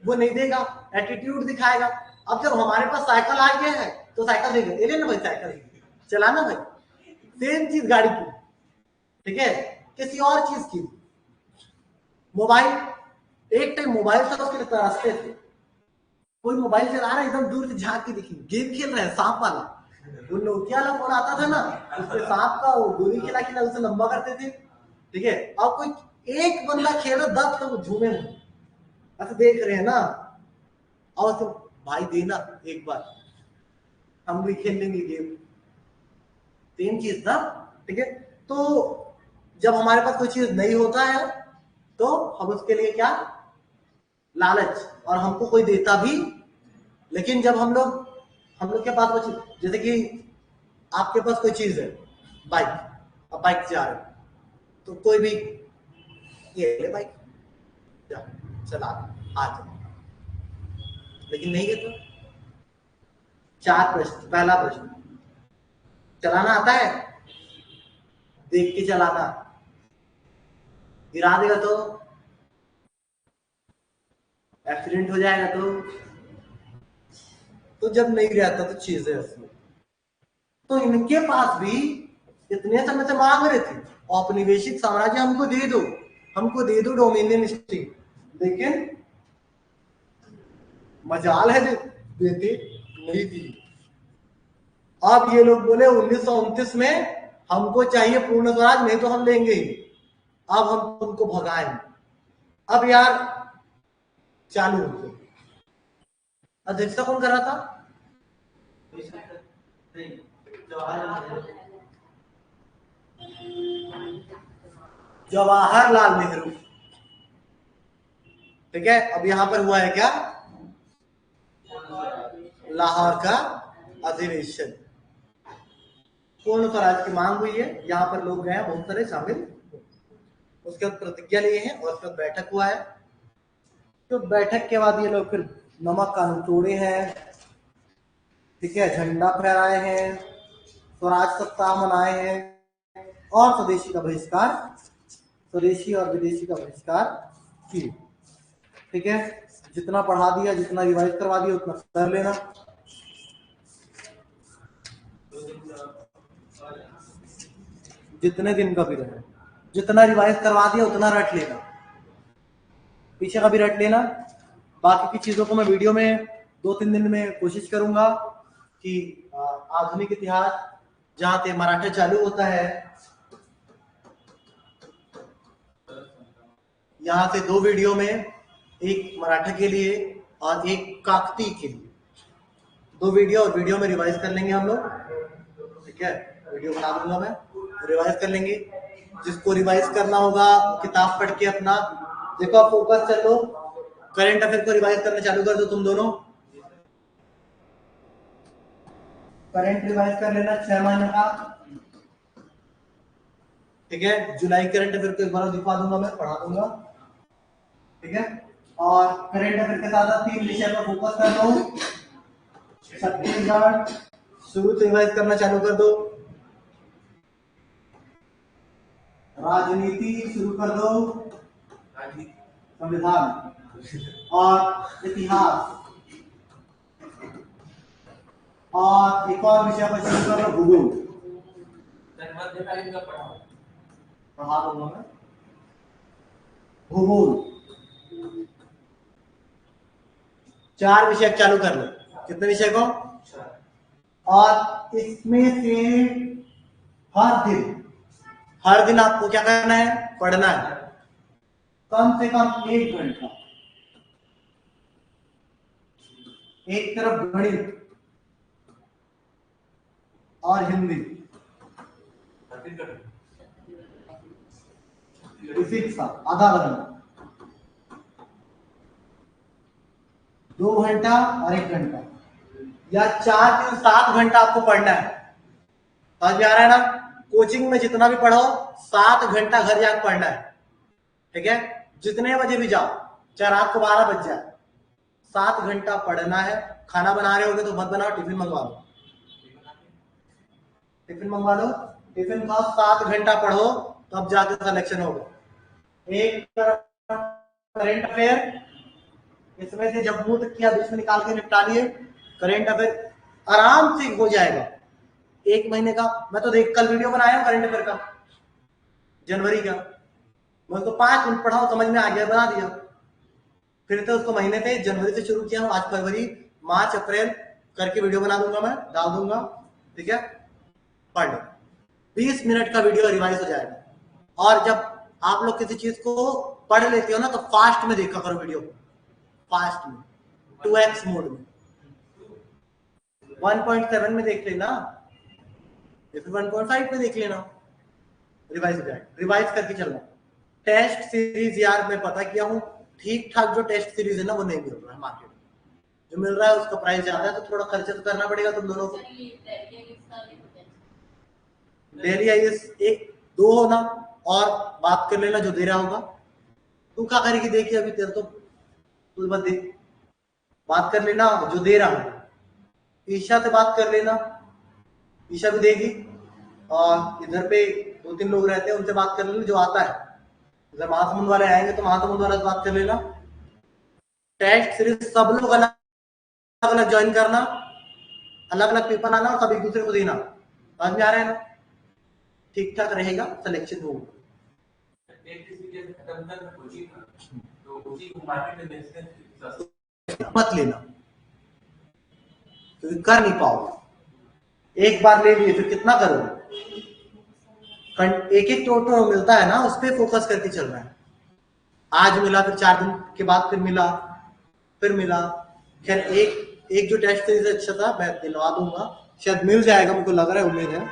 वो नहीं देगा, एटीट्यूड दिखाएगा। अब जब हमारे पास साइकिल आ गया है तो साइकिल देगा, ले लेना भाई साइकिल चलाना भाई। सेम चीज गाड़ी की, ठीक है, किसी और चीज की। मोबाइल, एक टाइम मोबाइल था, उसके लिए तरसते थे, कोई मोबाइल चला रहा है एकदम दूर से झांक के देखी, गेम खेल रहे हैं सांप वाला, वो नोकिया वाला फोन आता था ना, उसमें सांप का वो गोली खिला खिला उसे लंबा करते थे, ठीक है, और कोई एक बंदा खेल रहा, 10 लोग झूमे में ऐसे देख रहे हैं ना, और तो भाई देना एक बार, हम भी खेल लेंगे गेम, सेम चीज ना, ठीक है। तो जब हमारे पास कोई चीज नहीं होता है तो हम उसके लिए क्या, लालच, और हमको कोई देता भी। लेकिन जब हम लोग के पास कुछ, जैसे कि आपके पास कोई चीज है, बाइक, अब बाइक से आ रहे हो, तो कोई भी ये ले बाइक, चला आ जा, लेकिन नहीं है तो 4 प्रश्न। पहला प्रश्न, चलाना आता है? देख के चलाना, गिरा देगा तो एक्सीडेंट हो जाएगा तो जब नहीं रहता तो चीजें असली। तो इनके पास भी इतने समय से मांग रहे थे औपनिवेशिक साम्राज्य हमको दे दो डोमिनियन स्टेट, लेकिन मजाल है देते नहीं दी। अब ये लोग बोले 1929 में हमको चाहिए पूर्ण स्वराज, नहीं तो हम लेंगे ही। अब हम तुमको भगाएंगे। अब यार चालू हो, अध्यक्षता कौन कर रहा था? जवाहरलाल नेहरू। ठीक है, अब यहां पर हुआ है क्या? लाहौर का अधिवेशन, पूर्ण स्वराज की मांग हुई है। यहाँ पर लोग गए बहुत सारे शामिल, उसके बाद प्रतिज्ञा लिए हैं और उसके बाद बैठक हुआ है। तो बैठक के बाद ये लोग फिर नमक कानून तोड़े हैं, ठीक है, झंडा फहराए हैं, स्वराज सप्ताह मनाए हैं और स्वदेशी का बहिष्कार, स्वदेशी और विदेशी का बहिष्कार किए। ठीक है, जितना पढ़ा दिया, जितना रिवाइज करवा दिया उतना कर लेना। जितने दिन का भी रहे, जितना रिवाइज करवा दिया उतना रट लेना, पीछे का भी रट लेना। बाकी की चीजों को मैं वीडियो में 2-3 दिन में कोशिश करूंगा कि आधुनिक इतिहास जहां से मराठा चालू होता है, यहां से 2 वीडियो में, एक मराठा के लिए और एक काकती के लिए, 2 वीडियो और वीडियो में रिवाइज कर लेंगे हम लोग। ठीक है, वीडियो बना दूंगा मैं, रिवाइज कर लेंगे। जिसको रिवाइज करना होगा किताब पढ़ के अपना देखो, आप फोकस चलो, करंट अफेयर को रिवाइज करना चालू कर दो तुम दोनों। करंट रिवाइज कर लेना 6 महीने का। ठीक है, जुलाई करंट अफेयर को एक बार दिखा दूंगा, मैं पढ़ा दूंगा। ठीक है, और करंट अफेयर के साथ 3 विषय पर फोकस कर दो। छत्तीसगढ़ शुरू से रिवाइज करना चालू कर दो, राजनीति शुरू कर दो, संविधान और इतिहास, और एक और विषय पर शुरू कर दो, भूगोल। पढ़ा दूंगा मैं भूगोल। 4 विषय चालू कर लो। कितने विषय को? और इसमें से हर दिन आपको क्या करना है? पढ़ना है, कम से कम 1 घंटा। एक तरफ गणित और हिंदी, फिजिक्स का आधा घंटा, 2 घंटा और 1 घंटा, या 4-3-7 घंटा आपको पढ़ना है। समझ में आ रहा है ना? कोचिंग में जितना भी पढ़ो 7 घंटा घर जाकर पढ़ना है। ठीक है, जितने बजे भी जाओ, चाहे रात को 12 बज जाए, 7 घंटा पढ़ना है। खाना बना रहे होगे तो मत बनाओ, टिफिन मंगवा लो, टिफिन खाओ, 7 घंटा पढ़ो, तब जाके सिलेक्शन होगा। एक तरफ करंट अफेयर, इसमें से जब मुंह तक किया बीच में निकाल के निपटा लिए। करंट अफेयर आराम से हो जाएगा 1 महीने का। मैं तो देख कल वीडियो बनाया हूं करंट अफेयर का, जनवरी का। मैं उसको 5 मिनट पढ़ा, समझ में आ गया, बना दिया। फिर तो उसको महीने पे जनवरी से शुरू किया हूं, आज फरवरी, मार्च, अप्रैल करके वीडियो बना दूंगा, मैं डाल दूंगा। ठीक है, पढ़ लो, 20 मिनट का वीडियो रिवाइज हो जाएगा। और जब आप लोग किसी चीज को पढ़ लेते हो ना, तो फास्ट में देखा करो वीडियो, फास्ट में, 2x मोड में, 1.7 में देख लेना, या फिर 1.5 में देख लेना, रिवाइज हो जाएगा। रिवाइज करके चलना। टेस्ट सीरीज यार मैं पता किया हूँ, ठीक ठाक जो टेस्ट सीरीज है ना वो नहीं मिल रहा है मार्केट में। जो मिल रहा है उसका प्राइस ज्यादा है, तो थोड़ा खर्चा तो करना पड़ेगा तुम दोनों को। डेली आईएएस 1-2 होना, और बात कर लेना जो दे रहा होगा। तू क्या करेगी? देखिए अभी तेरे तो तू बस देख, बात कर लेना जो दे रहा होगा। ईशा से बात कर लेना, ईशा भी देगी। और इधर पे 2-3 लोग रहते हैं, उनसे बात कर लेना जो आता है। अगर महासमुंद वाले आएंगे तो महासमुंद वाले से बात कर लेना। टेस्ट सीरीज सब लोग अलग अलग ज्वाइन करना, अलग अलग पेपर आना और सब एक दूसरे को देना। समझ में आ रहा है ना? ठीक ठाक रहेगा, सिलेक्शन होगा। मत लेना, क्योंकि कर नहीं पाओगे। एक बार ले लिए फिर कितना करोगे? एक एक टोटो मिलता है ना, उस पर फोकस करके चल रहा है। आज मिला, फिर 4 दिन के बाद फिर मिला, फिर मिला। खैर एक जो टेस्ट सीरीज अच्छा था मैं दिलवा दूंगा, शायद मिल जाएगा, मुझको लग रहा है, उम्मीद है।